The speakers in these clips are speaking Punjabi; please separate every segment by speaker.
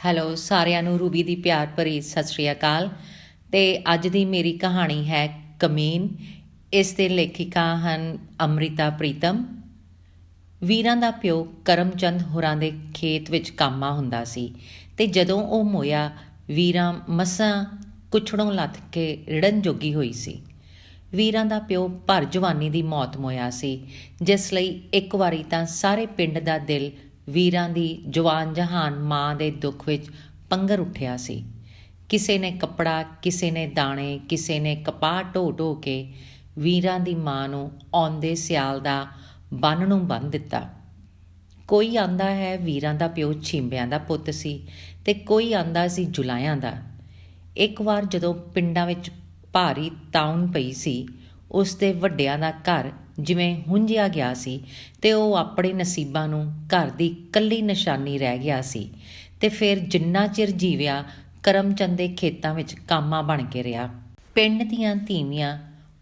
Speaker 1: ਹੈਲੋ ਸਾਰਿਆਂ ਨੂੰ ਰੂਬੀ ਦੀ ਪਿਆਰ ਭਰੀ ਸਤਿ ਸ਼੍ਰੀ ਅਕਾਲ। ਅਤੇ ਅੱਜ ਦੀ ਮੇਰੀ ਕਹਾਣੀ ਹੈ ਕਮੀਨ। ਇਸ ਦੇ ਲੇਖਿਕਾ ਹਨ ਅੰਮ੍ਰਿਤਾ ਪ੍ਰੀਤਮ। ਵੀਰਾਂ ਦਾ ਪਿਓ ਕਰਮਚੰਦ ਹੋਰਾਂ ਦੇ ਖੇਤ ਵਿੱਚ ਕਾਮਾ ਹੁੰਦਾ ਸੀ ਅਤੇ ਜਦੋਂ ਉਹ ਮੋਇਆ ਵੀਰਾਂ ਮਸਾਂ ਕੁਛੜੋਂ ਲੱਥ ਕੇ ਰਿੜਨ ਜੋਗੀ ਹੋਈ ਸੀ। ਵੀਰਾਂ ਦਾ ਪਿਓ ਭਰ ਜਵਾਨੀ ਦੀ ਮੌਤ ਮੋਇਆ ਸੀ, ਜਿਸ ਲਈ ਇੱਕ ਵਾਰੀ ਤਾਂ ਸਾਰੇ ਪਿੰਡ ਦਾ ਦਿਲ ਵੀਰਾਂ ਦੀ ਜਵਾਨ ਜਹਾਨ ਮਾਂ ਦੇ ਦੁੱਖ ਵਿੱਚ ਪੰਘਰ ਉੱਠਿਆ ਸੀ। ਕਿਸੇ ਨੇ ਕੱਪੜਾ, ਕਿਸੇ ਨੇ ਦਾਣੇ, ਕਿਸੇ ਨੇ ਕਪਾਹ ਢੋ ਢੋ ਕੇ ਵੀਰਾਂ ਦੀ ਮਾਂ ਨੂੰ ਆਉਂਦੇ ਸਿਆਲ ਦਾ ਬੰਨ ਨੂੰ ਬੰਨ੍ਹ ਦਿੱਤਾ। ਕੋਈ ਆਂਦਾ ਹੈ ਵੀਰਾਂ ਦਾ ਪਿਓ ਛਿੰਬਿਆਂ ਦਾ ਪੁੱਤ ਸੀ ਅਤੇ ਕੋਈ ਆਂਦਾ ਸੀ ਜੁਲਾਇਆਂ ਦਾ। ਇੱਕ ਵਾਰ ਜਦੋਂ ਪਿੰਡਾਂ ਵਿੱਚ ਭਾਰੀ ਤਾਉਨ ਪਈ ਸੀ, ਉਸ ਦੇ ਵੱਡਿਆਂ ਦਾ ਘਰ ਜਿਵੇਂ ਹੁੰਝਿਆ ਗਿਆ ਸੀ ਅਤੇ ਉਹ ਆਪਣੇ ਨਸੀਬਾਂ ਨੂੰ ਘਰ ਦੀ ਇਕੱਲੀ ਨਿਸ਼ਾਨੀ ਰਹਿ ਗਿਆ ਸੀ। ਅਤੇ ਫਿਰ ਜਿੰਨਾ ਚਿਰ ਜੀਵਿਆ ਕਰਮਚੰਦ ਦੇ ਖੇਤਾਂ ਵਿੱਚ ਕਾਮਾ ਬਣ ਕੇ ਰਿਹਾ। ਪਿੰਡ ਦੀਆਂ ਧੀਵੀਆਂ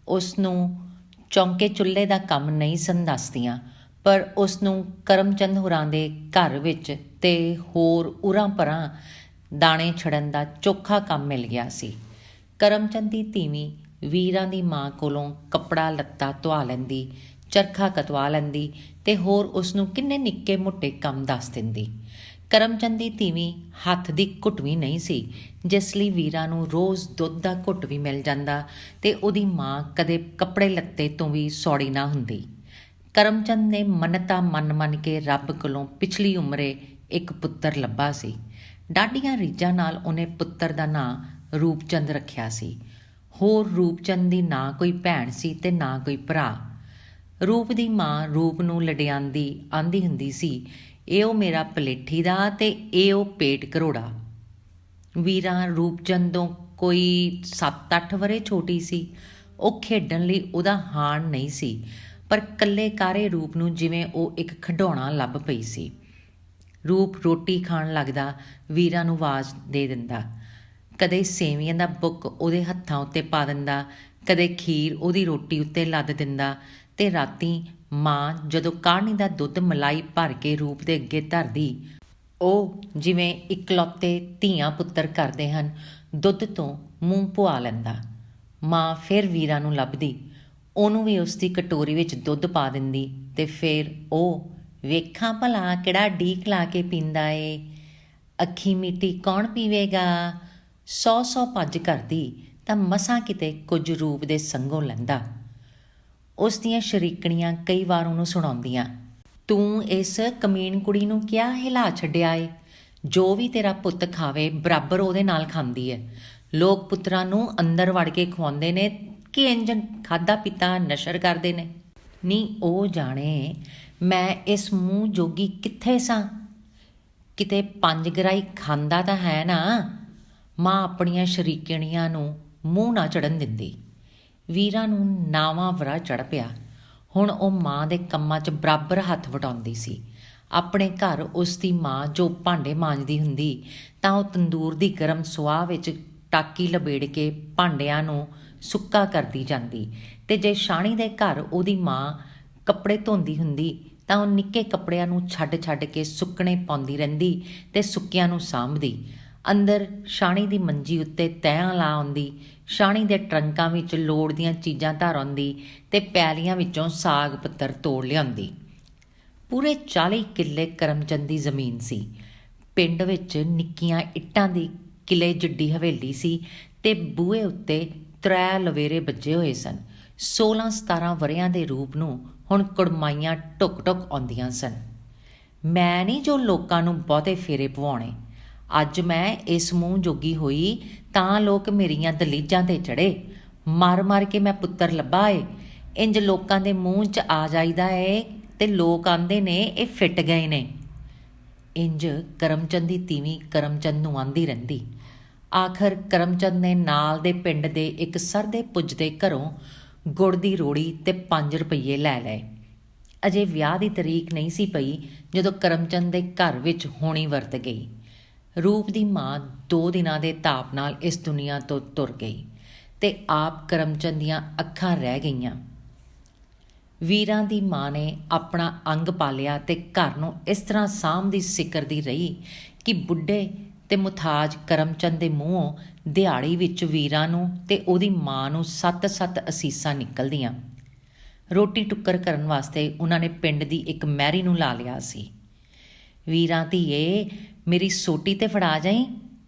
Speaker 1: ਉਸ ਨੂੰ ਚੌਂਕੇ ਚੁੱਲ੍ਹੇ ਦਾ ਕੰਮ ਨਹੀਂ ਸਨ ਦੱਸਦੀਆਂ, ਪਰ ਉਸ ਨੂੰ ਕਰਮਚੰਦ ਹੋਰਾਂ ਦੇ ਘਰ ਵਿੱਚ ਅਤੇ ਹੋਰ ਉਰਾਂ ਪਰਾਂ ਦਾਣੇ ਛੜਨ ਦਾ ਚੋਖਾ ਕੰਮ ਮਿਲ ਗਿਆ ਸੀ। ਕਰਮਚੰਦ ਦੀ ਧੀਵੀਂ ਵੀਰਾਂ ਦੀ ਮਾਂ ਕੋਲੋਂ ਕੱਪੜਾ ਲੱਤਾ ਧੁਆ ਲੈਂਦੀ, ਚਰਖਾ ਕਤਵਾ ਲੈਂਦੀ ਅਤੇ ਹੋਰ ਉਸ ਨੂੰ ਕਿੰਨੇ ਨਿੱਕੇ ਮੋਟੇ ਕੰਮ ਦੱਸ ਦਿੰਦੀ। ਕਰਮਚੰਦ ਦੀ ਧੀਵੀਂ ਹੱਥ ਦੀ ਘੁੱਟਵੀਂ ਨਹੀਂ ਸੀ, ਜਿਸ ਲਈ ਵੀਰਾਂ ਨੂੰ ਰੋਜ਼ ਦੁੱਧ ਦਾ ਘੁੱਟ ਵੀ ਮਿਲ ਜਾਂਦਾ ਅਤੇ ਉਹਦੀ ਮਾਂ ਕਦੇ ਕੱਪੜੇ ਲੱਤੇ ਤੋਂ ਵੀ ਸੌੜੀ ਨਾ ਹੁੰਦੀ। ਕਰਮਚੰਦ ਨੇ ਮੰਨਤਾਂ ਮੰਨ ਕੇ ਰੱਬ ਕੋਲੋਂ ਪਿਛਲੀ ਉਮਰੇ ਇੱਕ ਪੁੱਤਰ ਲੱਭਾ ਸੀ। ਡਾਢੀਆਂ ਰੀਝਾਂ ਨਾਲ ਉਹਨੇ ਪੁੱਤਰ ਦਾ ਨਾਂ ਰੂਪਚੰਦ ਰੱਖਿਆ ਸੀ। ਹੋਰ ਰੂਪਚੰਦ ਦੀ ਨਾ ਕੋਈ ਭੈਣ ਸੀ ਅਤੇ ਨਾ ਕੋਈ ਭਰਾ। ਰੂਪ ਦੀ ਮਾਂ ਰੂਪ ਨੂੰ ਲਡਿਆਂਦੀ ਆਂਦੀ ਹੁੰਦੀ ਸੀ, ਇਹ ਉਹ ਮੇਰਾ ਪਲੇਠੀ ਦਾ ਅਤੇ ਇਹ ਉਹ ਪੇਟ ਕਰੋੜਾ। ਵੀਰਾਂ ਰੂਪਚੰਦ ਤੋਂ ਕੋਈ 7-8 ਵਰ੍ਹੇ ਛੋਟੀ ਸੀ। ਉਹ ਖੇਡਣ ਲਈ ਉਹਦਾ ਹਾਣ ਨਹੀਂ ਸੀ, ਪਰ ਕੱਲੇ ਕਾਰੇ ਰੂਪ ਨੂੰ ਜਿਵੇਂ ਉਹ ਇੱਕ ਖਿਡੌਣਾ ਲੱਭ ਪਈ ਸੀ। ਰੂਪ ਰੋਟੀ ਖਾਣ ਲੱਗਦਾ ਵੀਰਾਂ ਨੂੰ ਆਵਾਜ਼ ਦੇ ਦਿੰਦਾ। ਕਦੇ ਸੇਵੀਆਂ ਦਾ ਬੁੱਕ ਉਹਦੇ ਹੱਥਾਂ ਉੱਤੇ ਪਾ ਦਿੰਦਾ, ਕਦੇ ਖੀਰ ਉਹਦੀ ਰੋਟੀ ਉੱਤੇ ਲੱਦ ਦਿੰਦਾ ਅਤੇ ਰਾਤੀਂ ਮਾਂ ਜਦੋਂ ਕਾੜ੍ਹਨੀ ਦਾ ਦੁੱਧ ਮਲਾਈ ਭਰ ਕੇ ਰੂਪ ਦੇ ਅੱਗੇ ਧਰਦੀ, ਉਹ ਜਿਵੇਂ ਇਕਲੌਤੇ ਧੀਆਂ ਪੁੱਤਰ ਕਰਦੇ ਹਨ, ਦੁੱਧ ਤੋਂ ਮੂੰਹ ਪੁਆ ਲੈਂਦਾ। ਮਾਂ ਫਿਰ ਵੀਰਾਂ ਨੂੰ ਲੱਭਦੀ, ਉਹਨੂੰ ਵੀ ਉਸ ਦੀ ਕਟੋਰੀ ਵਿੱਚ ਦੁੱਧ ਪਾ ਦਿੰਦੀ ਅਤੇ ਫਿਰ ਉਹ ਵੇਖਾਂ ਭਲਾ ਕਿਹੜਾ ਡੀਕ ਲਾ ਕੇ ਪੀਂਦਾ ਏ, ਅੱਖੀਂ ਮੀਟੀ ਕੌਣ ਪੀਵੇਗਾ, 100 ਭੱਜ ਕਰਦੀ ਤਾਂ ਮਸਾਂ ਕਿਤੇ ਕੁਝ ਰੂਪ ਦੇ ਸੰਗੋਂ ਲੈਂਦਾ। ਉਸ ਦੀਆਂ ਸ਼ਰੀਕਣੀਆਂ ਕਈ ਵਾਰ ਉਹਨੂੰ ਸੁਣਾਉਂਦੀਆਂ, ਤੂੰ ਇਸ ਕਮੀਨ ਕੁੜੀ ਨੂੰ ਕਿਆ ਹਿਲਾ ਛੱਡਿਆ ਏ, ਜੋ ਵੀ ਤੇਰਾ ਪੁੱਤ ਖਾਵੇ ਬਰਾਬਰ ਉਹਦੇ ਨਾਲ ਖਾਂਦੀ ਹੈ। ਲੋਕ ਪੁੱਤਰਾਂ ਨੂੰ ਅੰਦਰ ਵੜ ਕੇ ਖਵਾਉਂਦੇ ਨੇ ਕਿ ਇੰਝ ਖਾਧਾ ਪੀਤਾ ਨਸ਼ਰ ਕਰਦੇ ਨੇ। ਨੀ ਉਹ ਜਾਣੇ ਮੈਂ ਇਸ ਮੂੰਹ ਜੋਗੀ ਕਿੱਥੇ ਸਾਂ, ਕਿਤੇ 5 ਗਰਾਈ ਖਾਂਦਾ ਤਾਂ ਹੈ ਨਾ। ਮਾਂ ਆਪਣੀਆਂ ਸ਼ਰੀਕਣੀਆਂ ਨੂੰ ਮੂੰਹ ਨਾ ਚੜ੍ਹਨ ਦਿੰਦੀ। ਵੀਰਾਂ ਨੂੰ ਨਾਵਾਂ ਵਰਾ ਚੜ੍ਹ ਪਿਆ। ਹੁਣ ਉਹ ਮਾਂ ਦੇ ਕੰਮਾਂ 'ਚ ਬਰਾਬਰ ਹੱਥ ਵਟਾਉਂਦੀ ਸੀ। ਆਪਣੇ ਘਰ ਉਸ ਦੀ ਮਾਂ ਜੋ ਭਾਂਡੇ ਮਾਂਜਦੀ ਹੁੰਦੀ ਤਾਂ ਉਹ ਤੰਦੂਰ ਦੀ ਗਰਮ ਸੁਆਹ ਵਿੱਚ ਟਾਕੀ ਲਬੇੜ ਕੇ ਭਾਂਡਿਆਂ ਨੂੰ ਸੁੱਕਾ ਕਰਦੀ ਜਾਂਦੀ, ਅਤੇ ਜੇ ਸ਼ਾਹਣੀ ਦੇ ਘਰ ਉਹਦੀ ਮਾਂ ਕੱਪੜੇ ਧੋਂਦੀ ਹੁੰਦੀ ਤਾਂ ਉਹ ਨਿੱਕੇ ਕੱਪੜਿਆਂ ਨੂੰ ਛੱਡ ਕੇ ਸੁੱਕਣੇ ਪਾਉਂਦੀ ਰਹਿੰਦੀ ਅਤੇ ਸੁੱਕਿਆਂ ਨੂੰ ਸਾਂਭਦੀ। ਅੰਦਰ ਸ਼ਾਹਣੀ ਦੀ ਮੰਜੀ ਉੱਤੇ ਤਹਿਆਂ ਲਾ ਆਉਂਦੀ, ਸ਼ਾਹਣੀ ਦੇ ਟਰੰਕਾਂ ਵਿੱਚ ਲੋੜ ਦੀਆਂ ਚੀਜ਼ਾਂ ਧਰ ਆਉਂਦੀ ਅਤੇ ਪੈਲੀਆਂ ਵਿੱਚੋਂ ਸਾਗ ਪੱਤਰ ਤੋੜ ਲਿਆਉਂਦੀ। ਪੂਰੇ 40 ਕਿੱਲੇ ਕਰਮਚੰਦ ਦੀ ਜ਼ਮੀਨ ਸੀ। ਪਿੰਡ ਵਿੱਚ ਨਿੱਕੀਆਂ ਇੱਟਾਂ ਦੀ ਕਿਲੇ ਜਿੱਡੀ ਹਵੇਲੀ ਸੀ ਅਤੇ ਬੂਹੇ ਉੱਤੇ 3 ਲਵੇਰੇ ਵੱਜੇ ਹੋਏ ਸਨ। 16-17 ਵਰ੍ਹਿਆਂ ਦੇ ਰੂਪ ਨੂੰ ਹੁਣ ਕੁੜਮਾਈਆਂ ਟੁੱਕ ਆਉਂਦੀਆਂ ਸਨ। ਮੈਂ ਨਹੀਂ ਜੋ ਲੋਕਾਂ ਨੂੰ ਬਹੁਤੇ ਫੇਰੇ ਪਵਾਉਣੇ। ਅੱਜ ਮੈਂ ਇਸ ਮੂੰਹ ਜੋਗੀ ਹੋਈ ਤਾਂ ਲੋਕ ਮੇਰੀਆਂ ਦਲੀਜਾਂ 'ਤੇ ਚੜ੍ਹੇ। ਮਰ ਕੇ ਮੈਂ ਪੁੱਤਰ ਲੱਭਾ ਏ। ਇੰਝ ਲੋਕਾਂ ਦੇ ਮੂੰਹ 'ਚ ਆ ਜਾਈਦਾ ਏ ਅਤੇ ਲੋਕ ਆਂਦੇ ਨੇ ਇਹ ਫਿੱਟ ਗਏ ਨੇ। ਇੰਝ ਕਰਮਚੰਦ ਦੀ ਤੀਵੀਂ ਕਰਮਚੰਦ ਨੂੰ ਆਂਦੀ ਰਹਿੰਦੀ। ਆਖਰ ਕਰਮਚੰਦ ਨੇ ਨਾਲ ਦੇ ਪਿੰਡ ਦੇ ਇੱਕ ਸਰਦੇ ਪੁੱਜਦੇ ਘਰੋਂ ਗੁੜ ਦੀ ਰੋੜੀ ਅਤੇ 5 ਰੁਪਈਏ ਲੈ ਲਏ। ਅਜੇ ਵਿਆਹ ਦੀ ਤਰੀਕ ਨਹੀਂ ਸੀ ਪਈ ਜਦੋਂ ਕਰਮਚੰਦ ਦੇ ਘਰ ਵਿੱਚ ਹੋਣੀ ਵਰਤ ਗਈ। ਰੂਪ ਦੀ ਮਾਂ 2 ਦਿਨਾਂ ਦੇ ਤਾਪ ਨਾਲ ਇਸ ਦੁਨੀਆ ਤੋਂ ਤੁਰ ਗਈ ਅਤੇ ਆਪ ਕਰਮਚੰਦ ਦੀਆਂ ਅੱਖਾਂ ਰਹਿ ਗਈਆਂ। ਵੀਰਾਂ ਦੀ ਮਾਂ ਨੇ ਆਪਣਾ ਅੰਗ ਪਾਲਿਆ ਅਤੇ ਘਰ ਨੂੰ ਇਸ ਤਰ੍ਹਾਂ ਸਾਂਭਦੀ ਸਿਕਰਦੀ ਰਹੀ ਕਿ ਬੁੱਢੇ ਤੇ ਮੁਥਾਜ ਕਰਮਚੰਦ ਦੇ ਮੂੰਹੋਂ ਦਿਹਾੜੀ ਵਿੱਚ ਵੀਰਾਂ ਨੂੰ ਤੇ ਉਹਦੀ ਮਾਂ ਨੂੰ 7-7 ਅਸੀਸਾਂ ਨਿਕਲਦੀਆਂ। ਰੋਟੀ ਟੁੱਕਰ ਕਰਨ ਵਾਸਤੇ ਉਹਨਾਂ ਨੇ ਪਿੰਡ ਦੀ ਇੱਕ ਮਹਿਰੀ ਨੂੰ ਲਾ ਲਿਆ ਸੀ। ਵੀਰਾਂ ਧੀਏ, ਮੇਰੀ ਸੋਟੀ ਤੇ ਫੜਾ ਜਾਈਂ।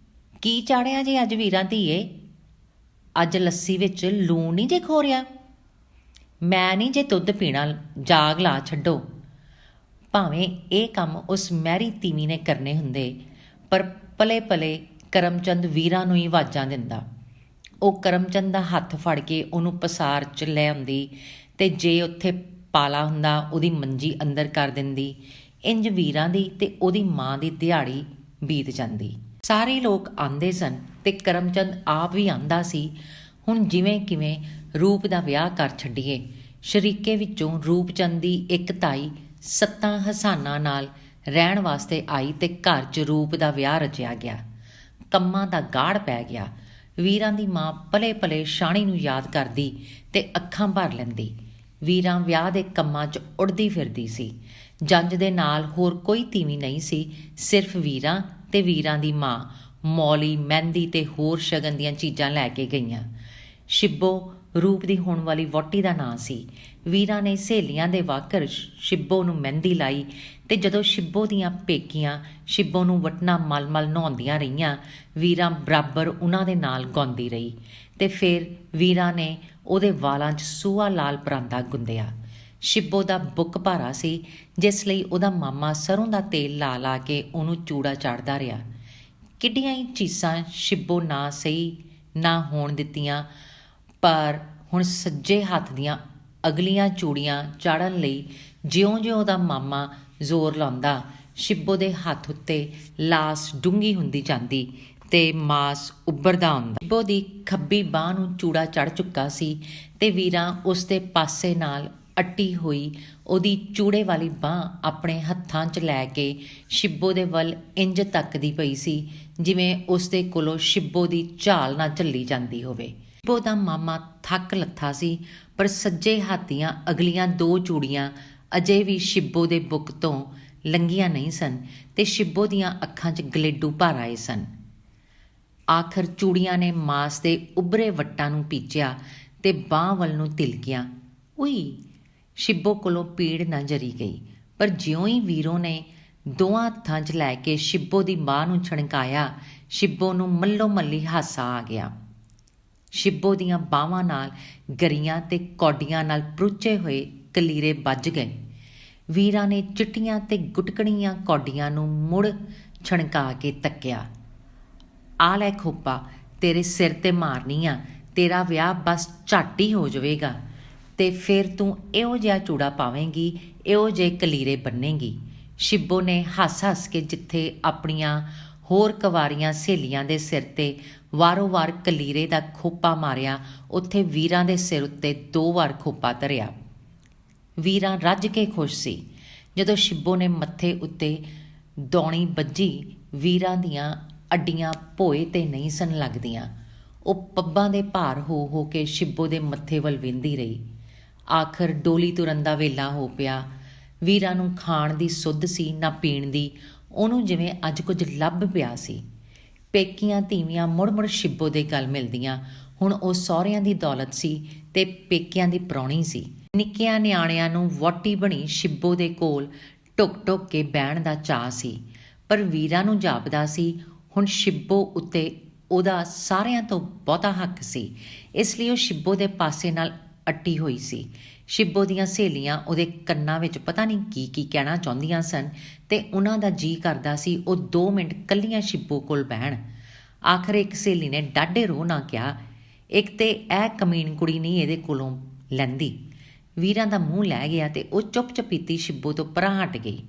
Speaker 1: ਕੀ ਚਾੜਿਆ ਜੇ ਅੱਜ ਵੀਰਾਂ ਧੀਏ? ਅੱਜ ਲੱਸੀ ਵਿੱਚ ਲੂਣ ਨਹੀਂ ਜੇ ਖੋਰਿਆ? ਮੈਂ ਨਹੀਂ ਜੇ ਦੁੱਧ ਪੀਣਾ, ਜਾਗ ਲਾ ਛੱਡੋ। ਭਾਵੇਂ ਇਹ ਕੰਮ ਉਸ ਮਹਿਰੀ ਤੀਵੀਂ ਨੇ ਕਰਨੇ ਹੁੰਦੇ, ਪਰ ਪਲੇ ਪਲੇ ਕਰਮਚੰਦ ਵੀਰਾਂ ਨੂੰ ਹੀ ਆਵਾਜ਼ਾਂ ਦਿੰਦਾ। ਉਹ ਕਰਮਚੰਦ ਦਾ ਹੱਥ ਫੜ ਕੇ ਉਹਨੂੰ ਪਸਾਰ 'ਚ ਲੈ ਆਉਂਦੀ ਤੇ ਜੇ ਉੱਥੇ ਪਾਲਾ ਹੁੰਦਾ ਉਹਦੀ ਮੰਜੀ ਅੰਦਰ ਕਰ ਦਿੰਦੀ। ਇੰਜ ਵੀਰਾਂ ਦੀ ਤੇ ਉਹਦੀ ਮਾਂ ਦੀ ਦਿਹਾੜੀ ਬੀਤ ਜਾਂਦੀ। ਸਾਰੇ ਲੋਕ ਆਉਂਦੇ ਸਨ ਤੇ ਕਰਮਚੰਦ ਆਪ ਵੀ ਆਂਦਾ ਸੀ। ਹੁਣ ਜਿਵੇਂ ਕਿਵੇਂ ਰੂਪ ਦਾ ਵਿਆਹ ਕਰ ਛੱਡੀਏ। ਸ਼ਰੀਕੇ ਵਿੱਚੋਂ ਰੂਪਚੰਦ ਦੀ ਇੱਕ ਤਾਈ 7 ਹਸਾਨਾਂ ਨਾਲ ਰਹਿਣ ਵਾਸਤੇ ਆਈ ਤੇ ਘਰ 'ਚ ਰੂਪ ਦਾ ਵਿਆਹ ਰਚਿਆ ਗਿਆ। ਕੰਮਾਂ ਦਾ ਗਾੜ ਪੈ ਗਿਆ। ਵੀਰਾਂ ਦੀ ਮਾਂ ਪਲੇ ਪਲੇ ਸ਼ਾਣੀ ਨੂੰ ਯਾਦ ਕਰਦੀ ਤੇ ਅੱਖਾਂ ਭਰ ਲੈਂਦੀ। ਵੀਰਾਂ ਵਿਆਹ ਦੇ ਕੰਮਾਂ 'ਚ ਉੜਦੀ ਫਿਰਦੀ ਸੀ। ਜੰਝ ਦੇ ਨਾਲ ਹੋਰ ਕੋਈ ਤੀਵੀਂ ਨਹੀਂ ਸੀ, ਸਿਰਫ ਵੀਰਾਂ ਤੇ ਵੀਰਾਂ ਦੀ ਮਾਂ ਮੌਲੀ, ਮਹਿੰਦੀ ਤੇ ਹੋਰ ਸ਼ਗਨ ਦੀਆਂ ਚੀਜ਼ਾਂ ਲੈ ਕੇ ਗਈਆਂ। ਸ਼ਿੱਬੋ ਰੂਪ ਦੀ ਹੋਣ ਵਾਲੀ ਵਹੁਟੀ ਦਾ ਨਾਂ ਸੀ। ਵੀਰਾਂ ਨੇ ਸਹੇਲੀਆਂ ਦੇ ਵਾਕਰ ਸ਼ਿੱਬੋ ਨੂੰ ਮਹਿੰਦੀ ਲਾਈ ਤੇ ਜਦੋਂ ਸ਼ਿੱਬੋ ਦੀਆਂ ਪੇਕੀਆਂ ਸ਼ਿੱਬੋ ਨੂੰ ਵਟਣਾ ਮਲ-ਮਲ ਨਹਾਉਂਦੀਆਂ ਰਹੀਆਂ, ਵੀਰਾਂ ਬਰਾਬਰ ਉਹਨਾਂ ਦੇ ਨਾਲ ਗਾਉਂਦੀ ਰਹੀ ਤੇ ਫਿਰ ਵੀਰਾਂ ਨੇ ਉਹਦੇ ਵਾਲਾਂ 'ਚ ਸੂਹਾ ਲਾਲ ਪਰਾਂਦਾ ਗੁੰਦਿਆ। ਸ਼ਿੱਬੋ ਦਾ ਬੁੱਕ ਭਾਰਾ ਸੀ, ਜਿਸ ਲਈ ਉਹਦਾ ਮਾਮਾ ਸਰੋਂ ਦਾ ਤੇਲ ਲਾ ਲਾ ਕੇ ਉਹਨੂੰ ਚੂੜਾ ਚਾੜਦਾ ਰਿਹਾ। ਕਿੱਡੀਆਂ ਹੀ ਚੀਸਾਂ ਸ਼ਿੱਬੋ ਨਾ ਸਹੀ ਨਾ ਹੋਣ ਦਿੱਤੀਆਂ, ਪਰ ਹੁਣ ਸੱਜੇ ਹੱਥ ਦੀਆਂ ਅਗਲੀਆਂ ਚੂੜੀਆਂ ਚਾੜਨ ਲਈ ਜਿਉਂ-ਜਿਉਂ ਉਹਦਾ ਮਾਮਾ ਜ਼ੋਰ ਲਾਉਂਦਾ, ਸ਼ਿੱਬੋ ਦੇ ਹੱਥ ਉੱਤੇ ਲਾਸ ਡੂੰਘੀ ਹੁੰਦੀ ਜਾਂਦੀ ਤੇ ਮਾਸ ਉੱਭਰਦਾ ਆਉਂਦਾ। ਸ਼ਿੱਬੋ ਦੀ ਖੱਬੀ ਬਾਂਹ ਨੂੰ ਚੂੜਾ ਚੜ੍ਹ ਚੁੱਕਾ ਸੀ ਤੇ ਵੀਰਾਂ ਉਸ ਦੇ ਪਾਸੇ ਨਾਲ ਅੱਟੀ ਹੋਈ ਉਹਦੀ ਚੂੜੇ ਵਾਲੀ ਬਾਂਹ ਆਪਣੇ ਹੱਥਾਂ 'ਚ ਲੈ ਕੇ ਸ਼ਿੱਬੋ ਦੇ ਵੱਲ ਇੰਜ ਤੱਕਦੀ ਪਈ ਸੀ ਜਿਵੇਂ ਉਸ ਦੇ ਕੋਲੋਂ ਸ਼ਿੱਬੋ ਦੀ ਝਾਲ ਨਾ ਝੱਲੀ ਜਾਂਦੀ ਹੋਵੇ। ਸ਼ਿੱਬੋ ਦਾ ਮਾਮਾ ਥੱਕ ਲੱਥਾ ਸੀ, ਪਰ ਸੱਜੇ ਹੱਥ ਦੀਆਂ ਅਗਲੀਆਂ 2 ਚੂੜੀਆਂ ਅਜੇ ਵੀ ਸ਼ਿੱਬੋ ਦੇ ਬੁੱਕ ਤੋਂ ਲੰਘੀਆਂ ਨਹੀਂ ਸਨ ਤੇ ਸ਼ਿੱਬੋ ਦੀਆਂ ਅੱਖਾਂ 'ਚ ਗਲੇਡੂ ਭਰ ਆਏ ਸਨ। ਆਖਰ ਚੂੜੀਆਂ ਨੇ ਮਾਸ ਦੇ ਉੱਭਰੇ ਵੱਟਾਂ ਨੂੰ ਪੀਚਿਆ ਤੇ ਬਾਂਹ ਵੱਲ ਨੂੰ ਤਿਲਕੀਆਂ। ਉਈ! ਸ਼ਿੱਬੋ ਕੋਲੋਂ ਪੀੜ ਨਾ ਜਰੀ ਗਈ, ਪਰ ਜਿਉਂ ਹੀ ਵੀਰੋ ਨੇ 2 ਹੱਥਾਂ 'ਚ ਲੈ ਕੇ ਸ਼ਿੱਬੋ ਦੀ ਬਾਂਹ ਨੂੰ ਛਣਕਾਇਆ, ਸ਼ਿੱਬੋ ਨੂੰ ਮੱਲੋ ਮੱਲੀ ਹਾਸਾ ਆ ਗਿਆ। ਸ਼ਿੱਬੋ ਦੀਆਂ ਬਾਹਾਂ ਨਾਲ ਗਰੀਆਂ ਤੇ ਕੌਡੀਆਂ ਨਾਲ ਪਰੁੱਚੇ ਹੋਏ ਕਲੀਰੇ ਵੱਜ ਗਏ। ਵੀਰਾਂ ਨੇ ਚਿੱਟੀਆਂ ਤੇ ਗੁਟਕਣੀਆਂ ਕੌਡੀਆਂ ਨੂੰ ਮੁੜ ਛਣਕਾ ਕੇ ਤੱਕਿਆ। ਆ ਲੈ ਖੋਪਾ, ਤੇਰੇ ਸਿਰ ਤੇ ਮਾਰਨੀ ਆ, ਤੇਰਾ ਵਿਆਹ ਬਸ ਝੱਟ ਹੀ ਹੋ ਜਾਵੇਗਾ ਤੇ ਫਿਰ ਤੂੰ ਇਹੋ ਜਿਹਾ ਚੂੜਾ ਪਾਵੇਂਗੀ, ਇਹੋ ਜਿਹੇ ਕਲੀਰੇ ਬੰਨੇਂਗੀ। ਸ਼ਿੱਬੋ ਨੇ ਹੱਸ-ਹੱਸ ਕੇ ਜਿੱਥੇ ਆਪਣੀਆਂ ਹੋਰ ਕੁਆਰੀਆਂ ਸਹੇਲੀਆਂ ਦੇ ਸਿਰ ਤੇ ਵਾਰੋ-ਵਾਰ ਕਲੀਰੇ ਦਾ ਖੋਪਾ ਮਾਰਿਆ, ਉੱਥੇ ਵੀਰਾਂ ਦੇ ਸਿਰ ਉੱਤੇ 2 ਵਾਰ ਖੋਪਾ ਧਰਿਆ। ਵੀਰਾਂ ਰੱਜ ਕੇ ਖੁਸ਼ ਸੀ। ਜਦੋਂ ਸ਼ਿੱਬੋ ਨੇ ਮੱਥੇ ਉੱਤੇ ਦੌਣੀ ਬੱਝੀ, ਵੀਰਾਂ ਦੀਆਂ ਅੱਡੀਆਂ ਭੋਏ ਤੇ ਨਹੀਂ ਸਨ ਲੱਗਦੀਆਂ। ਉਹ ਪੱਬਾਂ ਦੇ ਭਾਰ ਹੋ ਕੇ ਸ਼ਿੱਬੋ ਦੇ ਮੱਥੇ ਵੱਲ ਵੇਂਦੀ ਰਹੀ। ਆਖਰ ਡੋਲੀ ਤੁਰਨ ਦਾ ਵੇਲਾ ਹੋ ਪਿਆ। ਵੀਰਾਂ ਨੂੰ ਖਾਣ ਦੀ ਸੁੱਧ ਸੀ ਨਾ ਪੀਣ ਦੀ। ਉਹਨੂੰ ਜਿਵੇਂ ਅੱਜ ਕੁਝ ਲੱਭ ਪਿਆ ਸੀ। ਪੇਕੀਆਂ ਤੀਵੀਆਂ ਮੁੜ-ਮੁੜ ਸ਼ਿੱਬੋ ਦੇ ਗਲ ਮਿਲਦੀਆਂ। ਹੁਣ ਉਹ ਸਹੁਰਿਆਂ ਦੀ ਦੌਲਤ ਸੀ ਤੇ ਪੇਕਿਆਂ ਦੀ ਪ੍ਰਾਹੁਣੀ ਸੀ। ਨਿੱਕਿਆਂ ਨਿਆਣਿਆਂ ਨੂੰ ਵਹੁਟੀ ਬਣੀ ਸ਼ਿੱਬੋ ਦੇ ਕੋਲ ਢੁੱਕ-ਢੁੱਕ ਕੇ ਬਹਿਣ ਦਾ ਚਾਅ ਸੀ, ਪਰ ਵੀਰਾਂ ਨੂੰ ਜਾਪਦਾ ਸੀ ਹੁਣ ਸ਼ਿੱਬੋ ਉੱਤੇ ਉਹਦਾ ਸਾਰਿਆਂ ਤੋਂ ਬਹੁਤਾ ਹੱਕ ਸੀ, ਇਸ ਲਈ ਉਹ ਸ਼ਿੱਬੋ ਦੇ ਪਾਸੇ ਨਾਲ ਅੱਟੀ ਹੋਈ ਸੀ। ਸ਼ਿੱਬੋ ਦੀਆਂ ਸਹੇਲੀਆਂ ਉਹਦੇ ਕੰਨਾਂ ਵਿੱਚ ਪਤਾ ਨਹੀਂ ਕੀ ਕਹਿਣਾ ਚਾਹੁੰਦੀਆਂ ਸਨ ਤੇ ਉਹਨਾਂ ਦਾ ਜੀਅ ਕਰਦਾ ਸੀ ਉਹ 2 ਮਿੰਟ ਕੱਲੀਆਂ ਸ਼ਿੱਬੋ ਕੋਲ ਬਹਿਣ। ਆਖਰ ਇੱਕ ਸਹੇਲੀ ਨੇ ਡਾਢੇ ਰੋਹ ਨਾਲ ਕਿਹਾ, ਇੱਕ ਤੇ ਇਹ ਕਮੀਨ ਕੁੜੀ ਨਹੀਂ ਇਹਦੇ ਕੋਲੋਂ ਲੈਂਦੀ। ਵੀਰਾਂ ਦਾ ਮੂੰਹ ਲੈ ਗਿਆ ਤੇ ਉਹ ਚੁੱਪ-ਚਪੀਤੀ ਸ਼ਿੱਬੋ ਤੋਂ ਪਰਾਂ ਹਟ ਗਈ।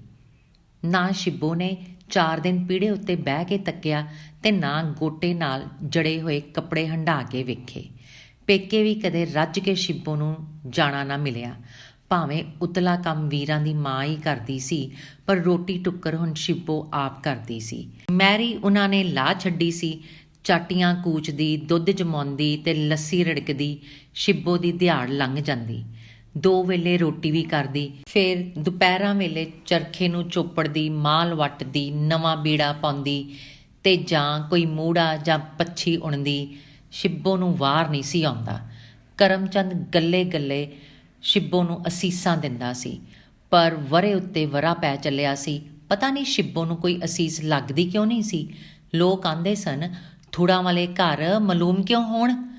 Speaker 1: ਨਾ ਸ਼ਿੱਬੋ ਨੇ 4 ਦਿਨ ਪੀੜੇ ਉੱਤੇ ਬਹਿ ਕੇ ਤੱਕਿਆ ਤੇ ਨਾ ਗੋਟੇ ਨਾਲ ਜੜੇ ਹੋਏ ਕੱਪੜੇ ਹੰਢਾ ਕੇ ਵੇਖੇ। ਪੇਕੇ ਵੀ ਕਦੇ ਰੱਜ ਕੇ ਸ਼ਿੱਬੋ ਨੂੰ ਜਾਣਾ ਨਾ ਮਿਲਿਆ। ਭਾਵੇਂ ਉਤਲਾ ਕੰਮ ਵੀਰਾਂ ਦੀ ਮਾਂ ਹੀ ਕਰਦੀ ਸੀ, ਪਰ ਰੋਟੀ ਟੁੱਕਰ ਹੁਣ ਸ਼ਿੱਬੋ ਆਪ ਕਰਦੀ ਸੀ। ਮੈਰੀ ਉਹਨਾਂ ਨੇ ਲਾ ਛੱਡੀ ਸੀ। ਚਾਟੀਆਂ ਕੂਚਦੀ, ਦੁੱਧ ਜਮਾਉਂਦੀ ਤੇ ਲੱਸੀ ਰਿੜਕਦੀ ਸ਼ਿੱਬੋ ਦੀ ਦਿਹਾੜ ਲੰਘ ਜਾਂਦੀ। 2 ਵੇਲੇ ਰੋਟੀ ਵੀ ਕਰਦੀ, ਫਿਰ ਦੁਪਹਿਰਾਂ ਵੇਲੇ ਚਰਖੇ ਨੂੰ ਚੋਪੜਦੀ, ਮਾਲ ਵੱਟਦੀ, ਨਵਾਂ ਬੀੜਾ ਪਾਉਂਦੀ ਤੇ ਜਾਂ ਕੋਈ ਮੂੜਾ ਜਾਂ ਪੱਛੀ ਉਣਦੀ ਸ਼ਿੱਬੋ ਨੂੰ ਵਾਰ ਨਹੀਂ ਸੀ ਆਉਂਦਾ। ਕਰਮਚੰਦ ਗੱਲੇ ਗੱਲੇ ਸ਼ਿੱਬੋ ਨੂੰ ਅਸੀਸਾਂ ਦਿੰਦਾ ਸੀ, ਪਰ ਵਰੇ ਉੱਤੇ ਵਰਾ ਪੈ ਚੱਲਿਆ ਸੀ। ਪਤਾ ਨਹੀਂ ਸ਼ਿੱਬੋ ਨੂੰ ਕੋਈ ਅਸੀਸ ਲੱਗਦੀ ਕਿਉਂ ਨਹੀਂ ਸੀ। ਲੋਕ ਆਂਦੇ ਸਨ, ਥੁੜਾਂ ਵਾਲੇ ਘਰ ਮਲੂਮ ਕਿਉਂ ਹੋਣ।